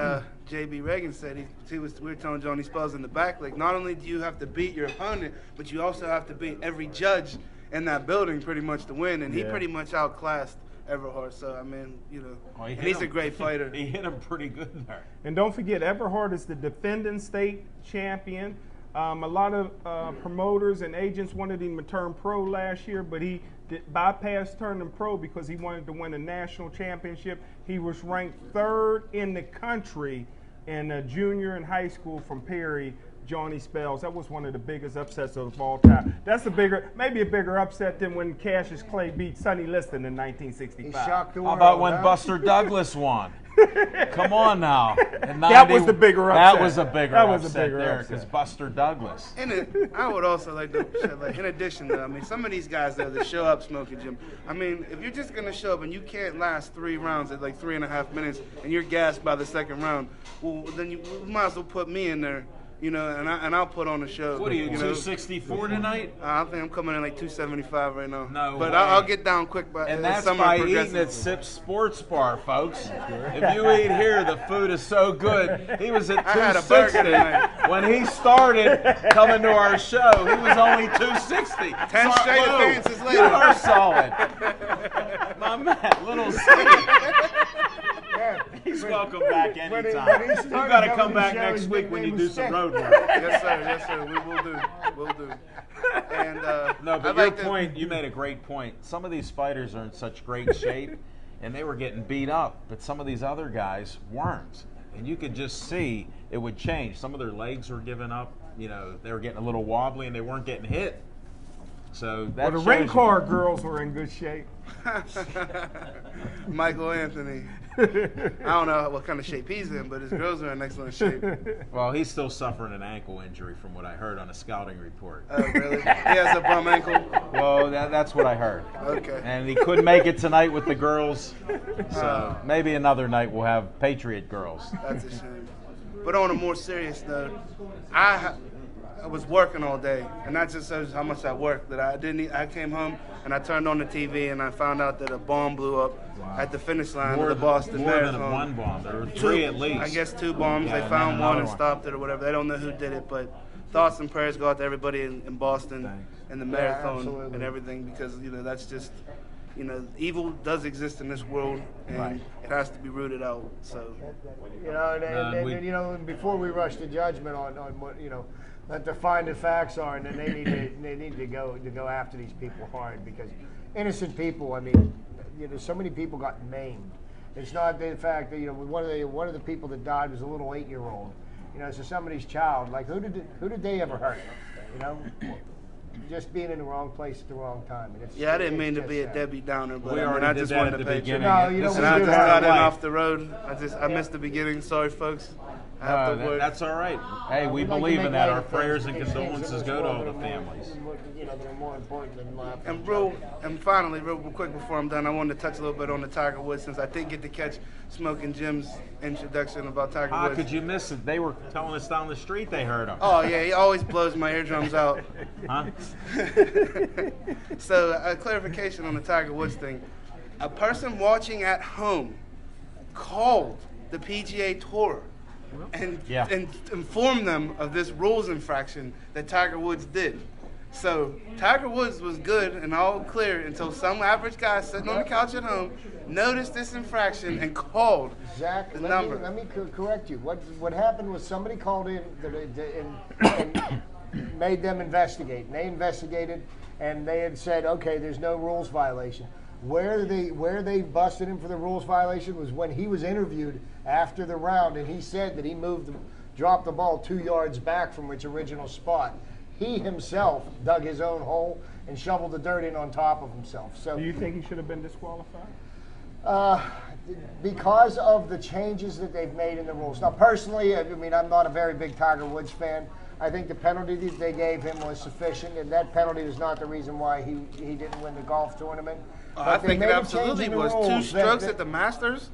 J.B. Reagan said, we were telling Johnny Spells in the back, like, not only do you have to beat your opponent, but you also have to beat every judge in that building pretty much to win. And he pretty much outclassed Everhart. So, I mean, Well, and he's a great fighter. He hit him pretty good there. And don't forget, Everhart is the defending state champion. A lot of promoters and agents wanted him to turn pro last year, but he bypassed turning pro because he wanted to win a national championship. He was ranked 3rd in the country in junior and high school from Perry, Johnny Spells. That was one of the biggest upsets of all time. That's maybe a bigger upset than when Cassius Clay beat Sonny Liston in 1965. He shocked the How world. about when huh? Buster Douglas won? Come on now. That was the bigger upset. That was a bigger That was a upset bigger there upset. because Buster Douglas. And I would also like to say, like, in addition to, I mean, some of these guys though that show up Smoking Jim. I mean, if you're just gonna show up and you can't last 3 rounds at like 3.5 minutes and you're gassed by the second round, well, then you might as well put me in there, and I'll put on the show. What are you, know? 264 tonight? I think I'm coming in like 275 right now. No but way. I'll get down quick by And as that's summer by progresses. eating at Sips Sports Bar, folks. If you eat here, the food is so good. He was at I had a burger 260 tonight. when he started coming to our show. He was only 260. 10 straight appearances later. You are solid. My man, little city. Yeah. He's welcome back when he anytime. You started got to coming come to back shows, next his week when you nickname do was some Stick. road work. Yes, sir. We will do. We'll do. And No, but I'd your like to- point, you made a great point. Some of these fighters are in such great shape, and they were getting beat up, but some of these other guys weren't. And you could just see it would change. Some of their legs were giving up. They were getting a little wobbly, and they weren't getting hit. So that Well, the shows ring you. car girls were in good shape. Michael Anthony. I don't know what kind of shape he's in, but his girls are in excellent shape. Well, he's still suffering an ankle injury from what I heard on a scouting report. Oh, really? He has a bum ankle? Well, that's what I heard. Okay. And he couldn't make it tonight with the girls. So maybe another night we'll have Patriot girls. That's a shame. But on a more serious note, I was working all day, and that just shows how much I worked. That I came home and I turned on the TV and I found out that a bomb blew up at the finish line of the Boston more Marathon. than one bomb. There were 3 at least. I guess 2 bombs. Yeah, They found and one another and one. stopped it or whatever. They don't know who did it, but thoughts and prayers go out to everybody in Boston and the marathon absolutely. and everything, because that's just you know, evil does exist in this world, and it has to be rooted out. So, you know, and you know, before we rush to judgment on what, you know, let the find the facts are, and then they need to go after these people hard, because innocent people. I mean, you know, so many people got maimed. It's not the fact that, you know, one of the people that died was a little 8-year-old. You know, so somebody's child. Like, who did they ever hurt? You know, just being in the wrong place at the wrong time. And it's, yeah, I didn't mean to be a Debbie Downer, but I just did that wanted at to the pay beginning. tribute. No, you know, This we is And I do just have got in life. off the road. I missed the beginning. Sorry, folks. I have to work. That's all right. Hey, we We'd like to believe make in that. light Our of prayers and things in condolences this go to world all the that are more- families. You know, that are more important than life. And finally, real quick before I'm done, I wanted to touch a little bit on the Tiger Woods, since I did get to catch Smoking Jim's introduction about Tiger How Woods. could you miss it? They were telling us down the street they heard him. Oh yeah, he always blows my eardrums out. Huh? So a clarification on the Tiger Woods thing. A person watching at home called the PGA Tour and informed them of this rules infraction that Tiger Woods did. So Tiger Woods was good and all clear until some average guy sitting on the couch at home noticed this infraction and called Zach, the let number. me correct you. What happened was somebody called in and made them investigate. And they investigated, and they had said, okay, there's no rules violation. Where they busted him for the rules violation was when he was interviewed after the round, and he said that he dropped the ball 2 yards back from its original spot. He himself dug his own hole and shoveled the dirt in on top of himself. So, Do you think he should have been disqualified? because of the changes that they've made in the rules. Now, personally, I mean, I'm not a very big Tiger Woods fan. I think the penalty that they gave him was sufficient, and that penalty was not the reason why he didn't win the golf tournament. I But they think it made a change absolutely in the was. rules 2 strokes that- at the Masters.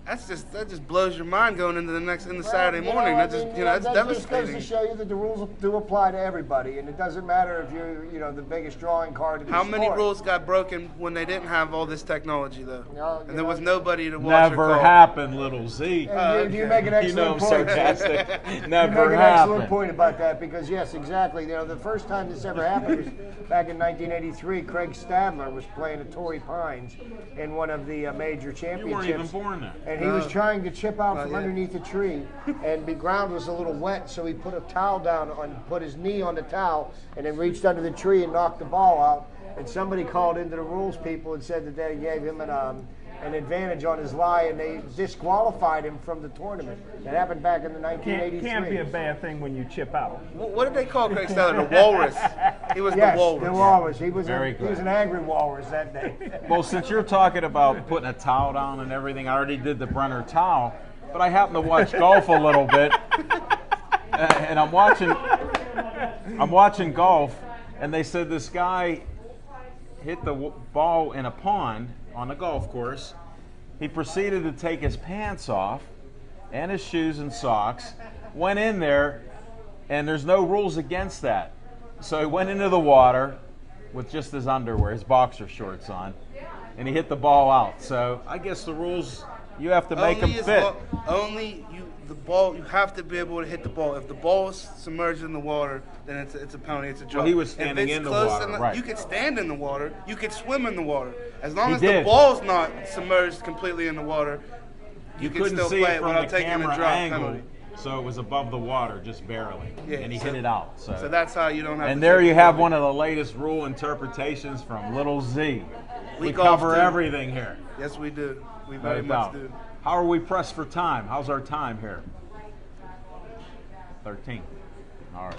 That just blows your mind going into the Saturday Well, morning. I That just mean, that's that just goes devastating. to show you that the rules do apply to everybody, and it doesn't matter if you're the biggest drawing card in the How many sport. rules got broken when they didn't have all this technology, though? No, And there was nobody to watch or Never call. happened, little Z. And you make an You know excellent I'm point. sarcastic. You make Never an excellent happened. point about that, because yes, exactly. You know, the first time this ever happened was back in 1983. Craig Stadler was playing at Torrey Pines in one of the major You championships. weren't even born then. And he was trying to chip out from yet. underneath a tree, and the ground was a little wet, so he put a towel down put his knee on the towel, and then reached under the tree and knocked the ball out. And somebody called into the rules people and said that they gave him an advantage on his lie, and they disqualified him from the tournament. That happened back in the 1983. Can't be a bad thing when you chip out. What did they call Craig Stadler? The Walrus. He was Yes, the Walrus. the walrus. He was Very he was good. an angry walrus that day. Well, since you're talking about putting a towel down and everything, I already did the Brenner towel, but I happen to watch golf a little bit, and I'm watching golf, and they said this guy hit the ball in a pond on the golf course. He proceeded to take his pants off and his shoes and socks, went in there, and there's no rules against that. So he went into the water with just his underwear, his boxer shorts on, and he hit the ball out. So I guess the rules, you have to make them fit. You have to be able to hit the ball. If the ball is submerged in the water, then it's a penalty, it's a drop. Well, he was If standing it's in the close water, enough- right. You could stand in the water, you could swim in the water. As long He as did. the ball's not submerged completely in the water, you can couldn't still see play it it from without the taking a camera drop angle, penalty. so it was above the water, just barely, Yeah, and he so- hit it out. So that's how you don't have And to there take you the have penalty. one of the latest rule interpretations from Little Z. We golf cover too. everything here. Yes, we do. We No very much doubt. do. How are we pressed for time? How's our time here? 13. All right.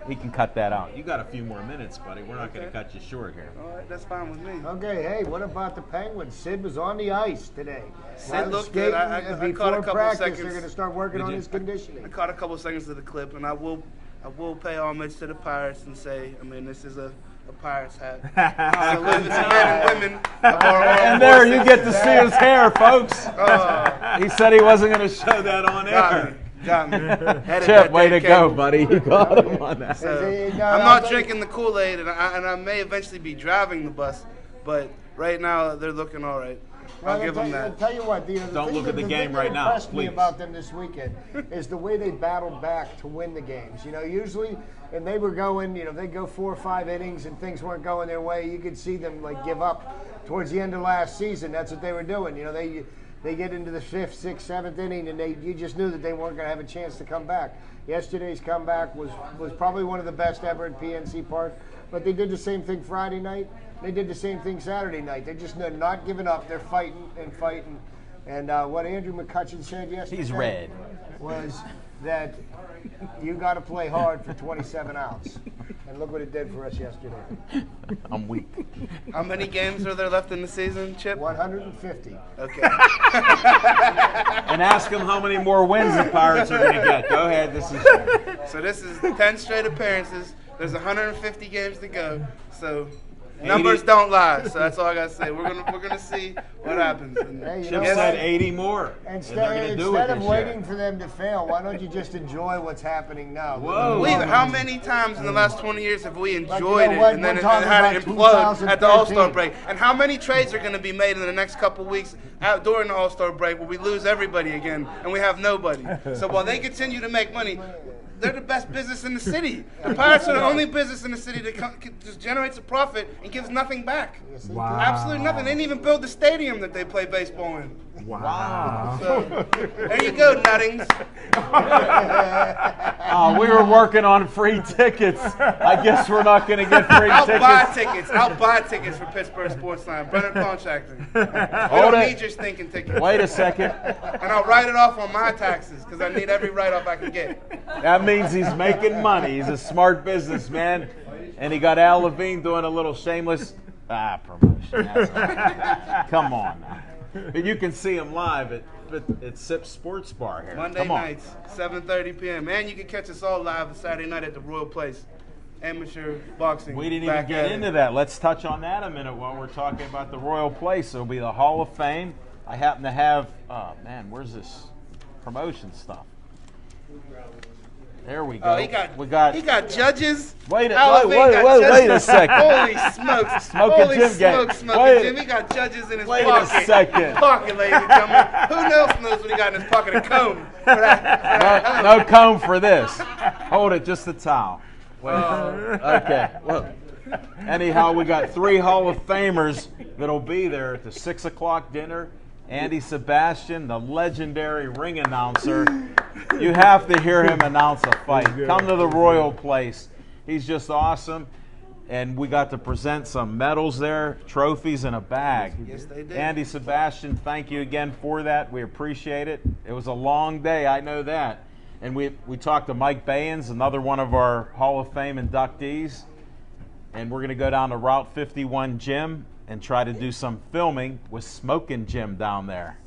He can cut that out. You got a few more minutes, buddy. We're not going to Okay. cut you short here. All right, that's fine with me. Okay, hey, what about the Penguins? Sid was on the ice today. Sid looked Skating, good. I before caught a couple practice, seconds. they're going to start working Did on you? his conditioning. I caught a couple seconds of the clip, and I will pay homage to the Pirates and say, I mean, this is a Pirates hat. Salute to men and women of our armed And there you forces. get to see his hair, folks. He said he wasn't going to show that on air. Got me. Headed Chip, that way to damn go, cable. buddy. You got him on that. So, Is he- I'm not drinking the Kool-Aid, and I may eventually be driving the bus, but right now they're looking all right. I'll give them that. I'll tell you what, the Don't thing look at the game that right now, impressed me please. about them this weekend is the way they battled back to win the games. You know, usually, and they were going, you know, they'd go 4 or 5 innings and things weren't going their way. You could see them like give up towards the end of last season. That's what they were doing. You know, they get into the 5th, 6th, 7th inning, and you just knew that they weren't going to have a chance to come back. Yesterday's comeback was probably one of the best ever at PNC Park, but they did the same thing Friday night. They did the same thing Saturday night. They're not giving up. They're fighting and fighting. And what Andrew McCutcheon said yesterday He's red. was that you got to play hard for 27 outs. And look what it did for us yesterday. I'm weak. How many games are there left in the season, Chip? 150. Okay. And ask them how many more wins the Pirates are going to get. Go ahead. So this is 10 straight appearances. There's 150 games to go. So numbers don't lie. So that's all I got to say. We're gonna see what happens. And Hey, you Chip know said what? 80 more. And they're going to do it Instead of this waiting year. for them to fail, why don't you just enjoy what's happening now? Whoa. how many times in the last 20 years have we Like, enjoyed you know what, it and then we're it talking had it about implode at the All-Star 2013. break? And how many trades are going to be made in the next couple weeks out during the All-Star break where we lose everybody again and we have nobody? So while they continue to make money, they're the best business in the city. The Pirates are the only business in the city that just generates a profit and gives nothing back. Wow. Absolutely nothing. They didn't even build the stadium that they play baseball in. Wow. So there you go, Nuttings. We were working on free tickets. I guess we're not going to get free I'll buy tickets. tickets. I'll buy tickets for Pittsburgh Sportsline. Brenner contracting. We Hold don't it. need your stinking tickets. Wait a second. And I'll write it off on my taxes because I need every write-off I can get. That means he's making money. He's a smart businessman. And he got Al Levine doing a little shameless promotion. That's all. Come on now. But you can see him live at Sip Sports Bar here. Monday Come on. nights, 7:30 p.m. And you can catch us all live Saturday night at the Royal Place. Amateur boxing. We didn't even back get at it. into that. Let's touch on that a minute while we're talking about the Royal Place. It'll be the Hall of Fame. I happen to have, where's this promotion stuff? There we go. Oh, he got judges. Wait Al Levine got a judges. second. Holy smokes. Smoking Holy Jim smokes, game. Smoking Jim. He got judges in his Wait a pocket. second. Pocket, ladies and gentlemen. Who else knows what he got in his pocket? A comb. For that. No comb for this. Hold it, just a towel. Wait. Okay. Look. Anyhow, we got 3 Hall of Famers that'll be there at the 6 o'clock dinner. Andy Sebastian, the legendary ring announcer. You have to hear him announce a fight. Come to the Royal Place. He's just awesome. And we got to present some medals there, trophies, and a bag. Yes, they did. Andy Sebastian, thank you again for that. We appreciate it. It was a long day, I know that. And we talked to Mike Bayens, another one of our Hall of Fame inductees. And we're going to go down to Route 51 Gym and try to do some filming with Smoking Jim down there.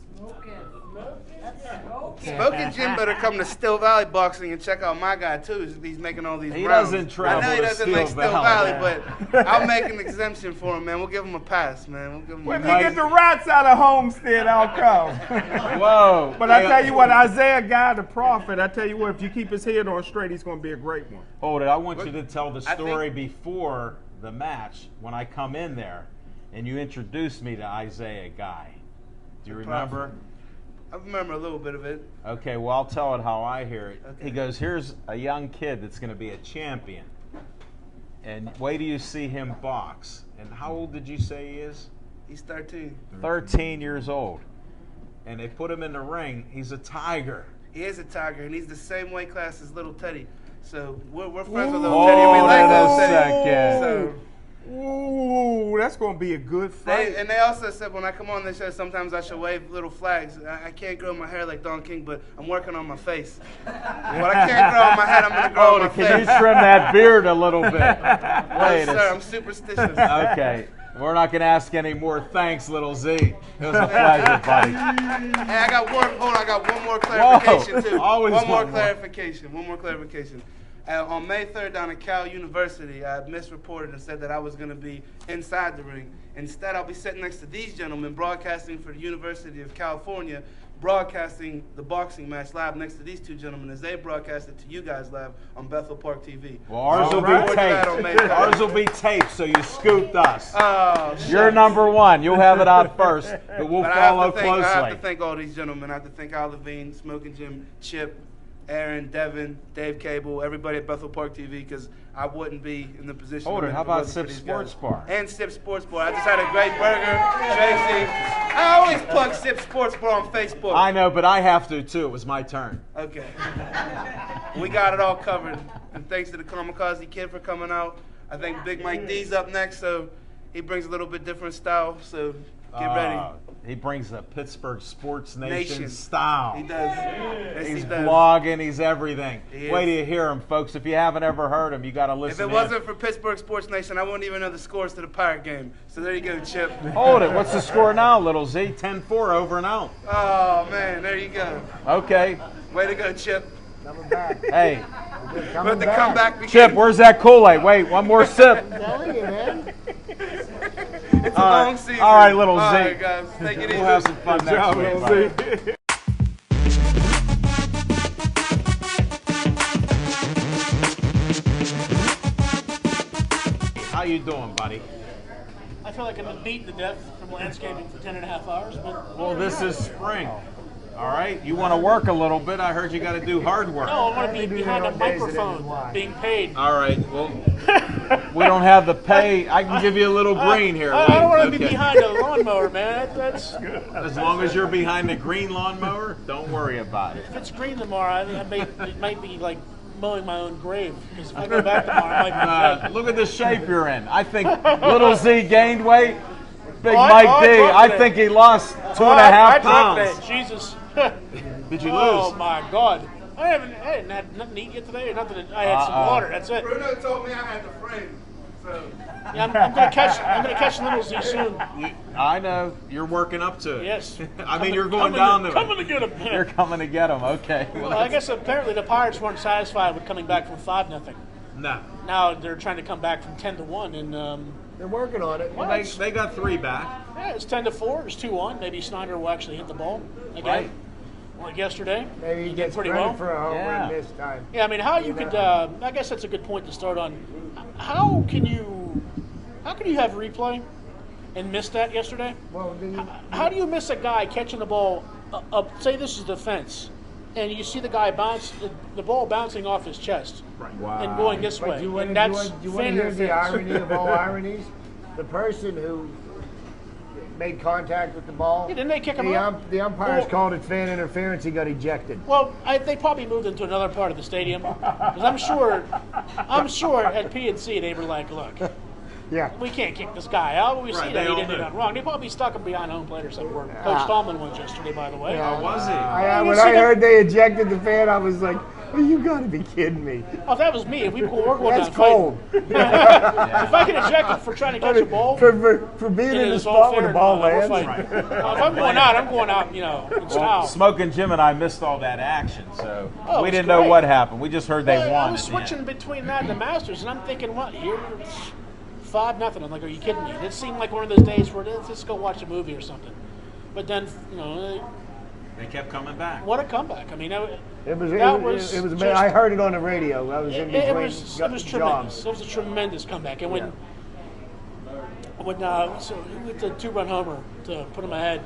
Smoking Jim better come to Still Valley Boxing and check out my guy too. He's making all these He rounds. doesn't travel I know he to doesn't Still like Still Valley, Valley, but I'll make an exemption for him, man. We'll give him a pass, man. We'll give him When a they pass. get the rats out of Homestead, I'll come. Whoa. But I tell you what, Isaiah Guy, the prophet, I tell you what, if you keep his head on straight, he's going to be a great one. Hold it. I want you to tell the I story think- before the match when I come in there and you introduced me to Isaiah Guy. Do you remember? I remember a little bit of it. Okay, well, I'll tell it how I hear it. Okay. He goes, here's a young kid that's going to be a champion. And wait till you see him box. And how old did you say he is? He's 13. 13 years old. And they put him in the ring. He's a tiger. He is a tiger, and he's the same weight class as Little Teddy. So we're friends with Little Teddy, and we Hold like it a Little Teddy. second. So Ooh, that's going to be a good fight. they also said when I come on the show, sometimes I should wave little flags. I can't grow my hair like Don King, but I'm working on my face. What I can't grow on my head, I'm going to grow on Hold my it. Can you face. trim that beard a little bit? Yes, Wait sir, a I'm superstitious. Okay. We're not going to ask any more thanks, little Z. It was a pleasure, buddy. Hey, I got one more clarification too. Always one more want more. clarification. On May 3rd down at Cal University, I misreported and said that I was going to be inside the ring. Instead, I'll be sitting next to these gentlemen broadcasting for the University of California broadcasting the boxing match live next to these two gentlemen as they broadcast it to you guys live on Bethel Park TV. Well, ours will Right. be taped. Ours will be taped, so you scooped us. Oh, You're number one. You'll have it out first, but we'll follow closely. I have to thank all these gentlemen. I have to thank Al Levine, Smoking Jim, Chip, Aaron, Devin, Dave Cable, everybody at Bethel Park TV, because I wouldn't be in the position. Hold I'm it. in How if it about wasn't Sip for these Sports guys. Bar? And Sip Sports Bar. I just had a great burger, Tracy. I always plug Sip Sports Bar on Facebook. I know, but I have to too. It was my turn. Okay. We got it all covered. And thanks to the Kamikaze Kid for coming out. I think Big Mike D's up next, so he brings a little bit different style. So get ready. He brings the Pittsburgh Sports Nation Nation. style. He does. Yes, He's he does. blogging. He's everything. He Wait is. till you hear him, folks. If you haven't ever heard him, you got to If listen it to wasn't for Pittsburgh Sports Nation, I wouldn't even know the scores to the Pirate game. So there you go, Chip. him. Hold it. What's the score now, Little Z? 10-4 over and out. Oh, man, there you go. Okay. Way to go, Chip. Coming back. Hey, Let the comeback begin. Chip, where's that Kool-Aid? Wait, one more sip. I'm telling you, man. It's a long season. All right, Little Z. All right, guys. Take it easy. We'll have some fun next week. buddy. How you doing, buddy? I feel like I've been beaten to death from landscaping for 10.5 hours, but Well, this is spring. All right, you want to work a little bit. I heard you got to do hard work. no, I want to be do behind their a own days and microphone, why. being paid. All right, well, we don't have the pay. I can give you a little green here. I don't want to Wait, be okay. behind a lawnmower, man. That's As long as you're behind the green lawnmower, don't worry about it. if it's green tomorrow, it might be like mowing my own grave. Because if I go back tomorrow, I might be dead. Look at the shape you're in. I think Little Z gained weight. Big Oh, Mike I D, dropped I today. think he lost 2.5 I dropped pounds. today. Jesus. Did you Oh lose? my God. I hadn't had nothing to eat yet today, or nothing. I had some water. That's it. Bruno told me I had the frame. So Yeah, I'm gonna catch Little Z soon. I know. You're working up to it. Yes. I mean, you're going down to Coming to it. get him. You're coming to get him. Okay. Well, I guess apparently the Pirates weren't satisfied with coming back from 5-0. No. Now they're trying to come back from 10-1, and They're working on it. Well, they got 3 back. yeah, it's 10-4. It's 2-1. Maybe Snyder will actually hit the ball again, Right. like yesterday. Maybe he did gets pretty credit well. for a home Yeah. run this time. Yeah, I mean, how you could? I guess that's a good point to start on. How can you have replay and miss that yesterday? Well, How do you miss a guy catching the ball up? Say this is the fence, and you see the guy bounce the ball bouncing off his chest and going this but way, you want and to that's hear the fence. irony of all ironies? The person who made contact with the ball, Yeah, didn't they kick him out? the umpires Well- called it fan interference. He got ejected. Well, they probably moved into another part of the stadium because I'm sure at PNC they were like, look, Yeah. we can't kick this guy out. We see Right, that they he all did knew. nothing wrong. They probably stuck him behind home plate or somewhere. Coach Stallman was yesterday, by the way. Oh, was he? When I heard they ejected the fan, I was like, oh, you got to be kidding me. Oh, if that was me, if we're going That's down cold. fighting. If I get ejected for trying to catch a ball, For being it in the is all spot where fair the ball and we're lands. fighting. If I'm going out, I'm going out, in Well, style. Smoking Jim and I missed all that action, so Oh, it we was didn't know great. what happened. We just heard they Well, won. I was at the end. switching between that and the Masters, and I'm thinking, what, here, 5-0. I'm like, are you kidding me? It seemed like one of those days where let's just go watch a movie or something. But then, They kept coming back. what a comeback. I mean, It was just- I heard it on the radio. I was in between it was tremendous. jobs. It was a tremendous comeback. And when with the 2-run homer to put him ahead,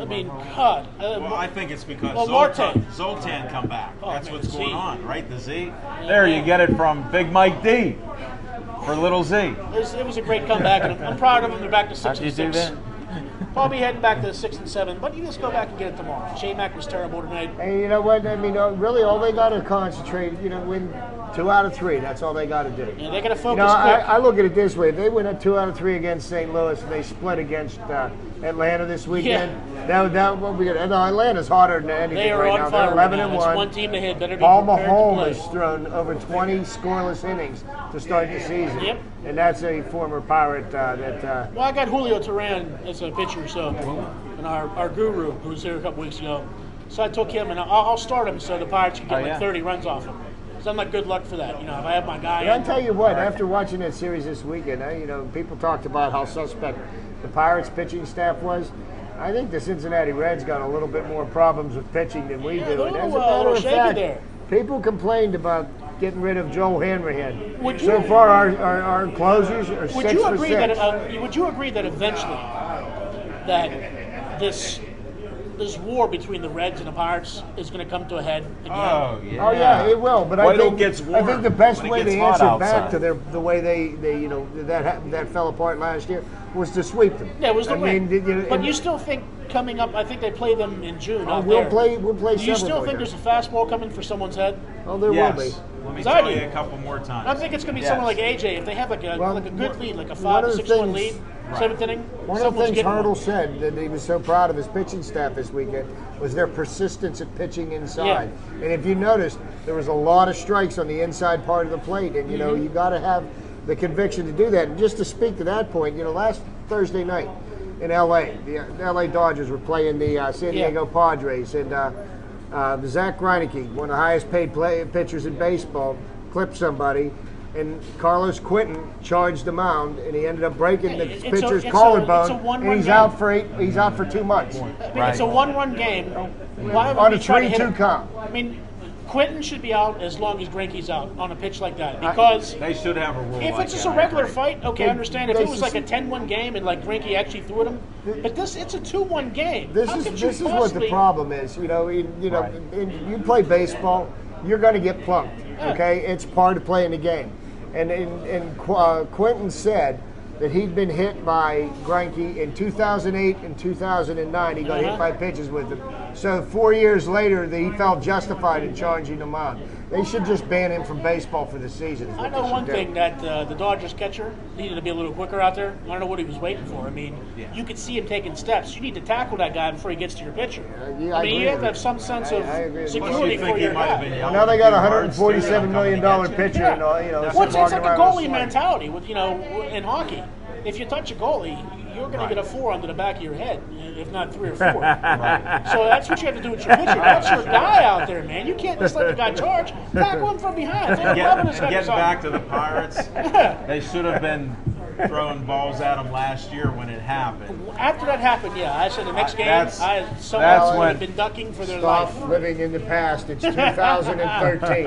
I mean, God. Well, I think it's because Well, Marte. Zoltan come back. Oh, That's man, what's Z. going on, right? The Z. There, you get it from Big Mike D for Little Z. it was a great comeback, and I'm proud of them. They're back to 6 How'd you and do 6. that? Probably heading back to 6 and 7, but you just go back and get it tomorrow. J-Mac was terrible tonight. And you know what? I mean, really, all they got to concentrate, win 2 out of 3. That's all they got to do. Yeah, they got to focus I quick. look at it this way: if they win a 2 out of 3 against St. Louis, and they split against Atlanta this weekend. That will be good. No, Atlanta's hotter than anything They are right on now. fire They're right 11 now. and That's 1. one team they had better be Paul prepared to Mahomes has play. thrown over 20 scoreless innings to start the season. Yep. And that's a former Pirate that. Well, I got Julio Teran as a pitcher, so, and our guru, who was here a couple weeks ago. So I took him, and I'll start him so the Pirates can get 30 runs off him. So I'm like, good luck for that. If I have my guy. But I'll tell you what, after watching that series this weekend, people talked about how suspect the Pirates pitching staff was. I think the Cincinnati Reds got a little bit more problems with pitching than we do. they're And a as little, a matter of shaky fact, there. people complained about getting rid of Joel Hanrahan. Would So you- far, our closers are Would 6 you for agree 6. that would you agree that eventually that this war between the Reds and the Pirates is going to come to a head again? Oh yeah. Oh yeah, it will. But Wait till I it think gets I think warm, the best when it way to gets hot answer back outside. to the way they that fell apart last year was to sweep them. Yeah, it was the win. mean, But you still think coming up? I think they play them in June. out we'll there. play Do you several still more think times. there's a fastball coming for someone's head? Oh, there Yes. will be. Let me Is that tell you you? a couple more times. I think it's going to be Yes. someone like AJ if they have like a Well, good lead, like a one 5 of to the 6-1 things- lead, seventh inning. One of the someone's things getting Hurdle one. said that he was so proud of his pitching staff this weekend was their persistence at pitching inside. And if you noticed, there was a lot of strikes on the inside part of the plate, and you know you got to have the conviction to do that. And just to speak to that point, last Thursday night in LA, the LA Dodgers were playing the San Diego Padres, and Zach Greinke, one of the highest paid pitchers in baseball, clipped somebody. And Carlos Quentin charged the mound, and he ended up breaking the pitcher's collarbone, and he's out for 2 months. I mean, Right. it's a one-run game. Why would On we a try to hit 3-2 him? count. I mean, Quentin should be out as long as Greinke's out on a pitch like that because. They should have a rule. If like it's just that, a I regular agree. fight, okay, I understand. If they it was like a just- 10-1 game and like Greinke actually threw at him, but it's a 2-1 game. This How is could you what the possibly- problem is. Right. You play baseball, you're going to get plunked. Okay, it's part of playing the game. And Quentin said that he'd been hit by Greinke in 2008 and 2009. He got hit by pitches with him. So 4 years later, he felt justified in charging him out. They should just ban him from baseball for the season. is I what know they one should do. thing that the Dodgers catcher needed to be a little quicker out there. I don't know what he was waiting for. I mean, you could see him taking steps. You need to tackle that guy before he gets to your pitcher. Yeah, I mean, agree you have with to have some sense of I agree with you. Plus, security you think for he your might have been guy. yelling Now they a got few words, too, $147 million coming at you. pitcher, and Well, it's walking like a around with goalie swing. mentality with in hockey. If you touch a goalie, you're going to get a 4 under the back of your head, if not 3 or 4. So that's what you have to do with your pitcher. That's your guy out there, man. You can't just let the guy charge. Tackle him from behind. Throw a glove in his head or Getting something. back to the Pirates, they should have been throwing balls at them last year when it happened. After that happened, I said the next game, That's someone would when- have been ducking for their Stop life. living in the past. It's 2013.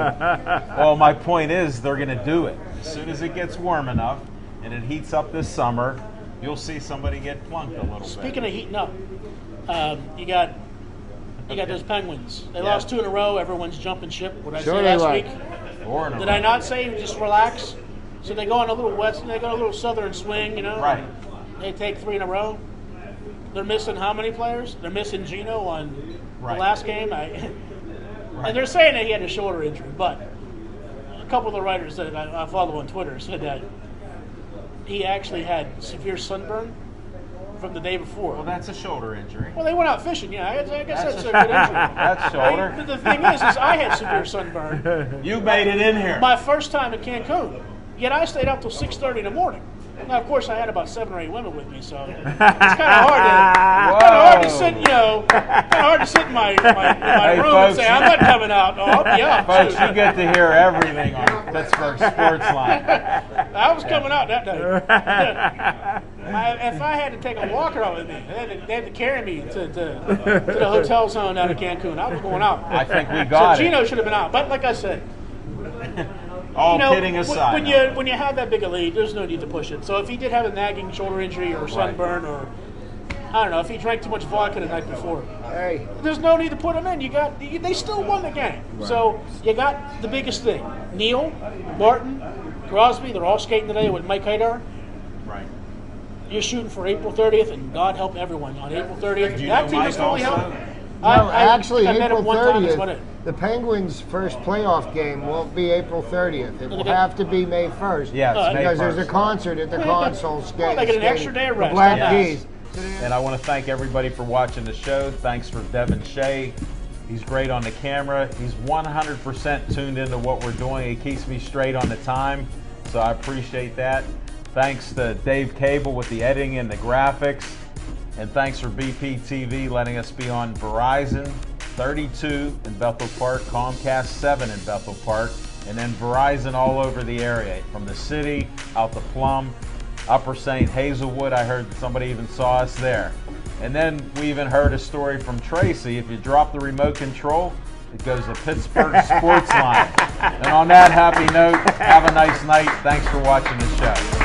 Well, my point is they're going to do it. As soon as it gets warm enough and it heats up this summer, you'll see somebody get plunked a little Speaking bit. of heating up, you got those Penguins. They lost 2 in a row. Everyone's jumping ship. What did I Sure say they last were. week? Or Did I not say just relax? So they go on a little west, they go a little southern swing, Right. They take 3 in a row. They're missing how many players? They're missing Gino on Right. the last game. And they're saying that he had a shoulder injury, but a couple of the writers that I follow on Twitter said that he actually had severe sunburn from the day before. Well, that's a shoulder injury. Well, they went out fishing, I guess that's a good injury. That's shoulder. But the thing is I had severe sunburn. You made it in here. My first time in Cancun. Yet I stayed up till 6:30 in the morning. Now, of course, I had about 7 or 8 women with me, so it's kind of hard to sit, hard to sit in my Hey, room folks, and say, I'm not coming out. Oh, I'll be out. Folks, you get to hear everything on Pittsburgh Sportsline. I was coming out that day. If I had to take a walker out with me, they had to carry me to the hotel zone out of Cancun. I was going out. I think we got so it. Gino should have been out. But like I said, All kidding aside. when you have that big a lead, there's no need to push it. So if he did have a nagging shoulder injury or sunburn or I don't know, if he drank too much vodka the night before, Hey, there's no need to put him in. They still won the game. So you got the biggest thing: Neal, Martin, Crosby. They're all skating today with Mike Haydar. Right. You're shooting for April 30th, and God help everyone on April 30th. Do you That know team Mike is totally also? helped. no, actually, I met him April one time. That's about 30th, it. the Penguins' first playoff game won't be April 30th. It will Okay. have to be May 1st. Yes, May Because there's a 1st. concert at the console skate. They get an extra day of rest. Black Yes. Keys. And I want to thank everybody for watching the show. Thanks for Devin Shea. He's great on the camera. He's 100% tuned into what we're doing. He keeps me straight on the time, so I appreciate that. Thanks to Dave Cable with the editing and the graphics. And thanks for BPTV letting us be on Verizon 32 in Bethel Park, Comcast 7 in Bethel Park, and then Verizon all over the area, from the city out to Plum, Upper St. Hazelwood. I heard somebody even saw us there. And then we even heard a story from Tracy. If you drop the remote control, it goes to Pittsburgh Sportsline. And on that happy note, have a nice night. Thanks for watching the show.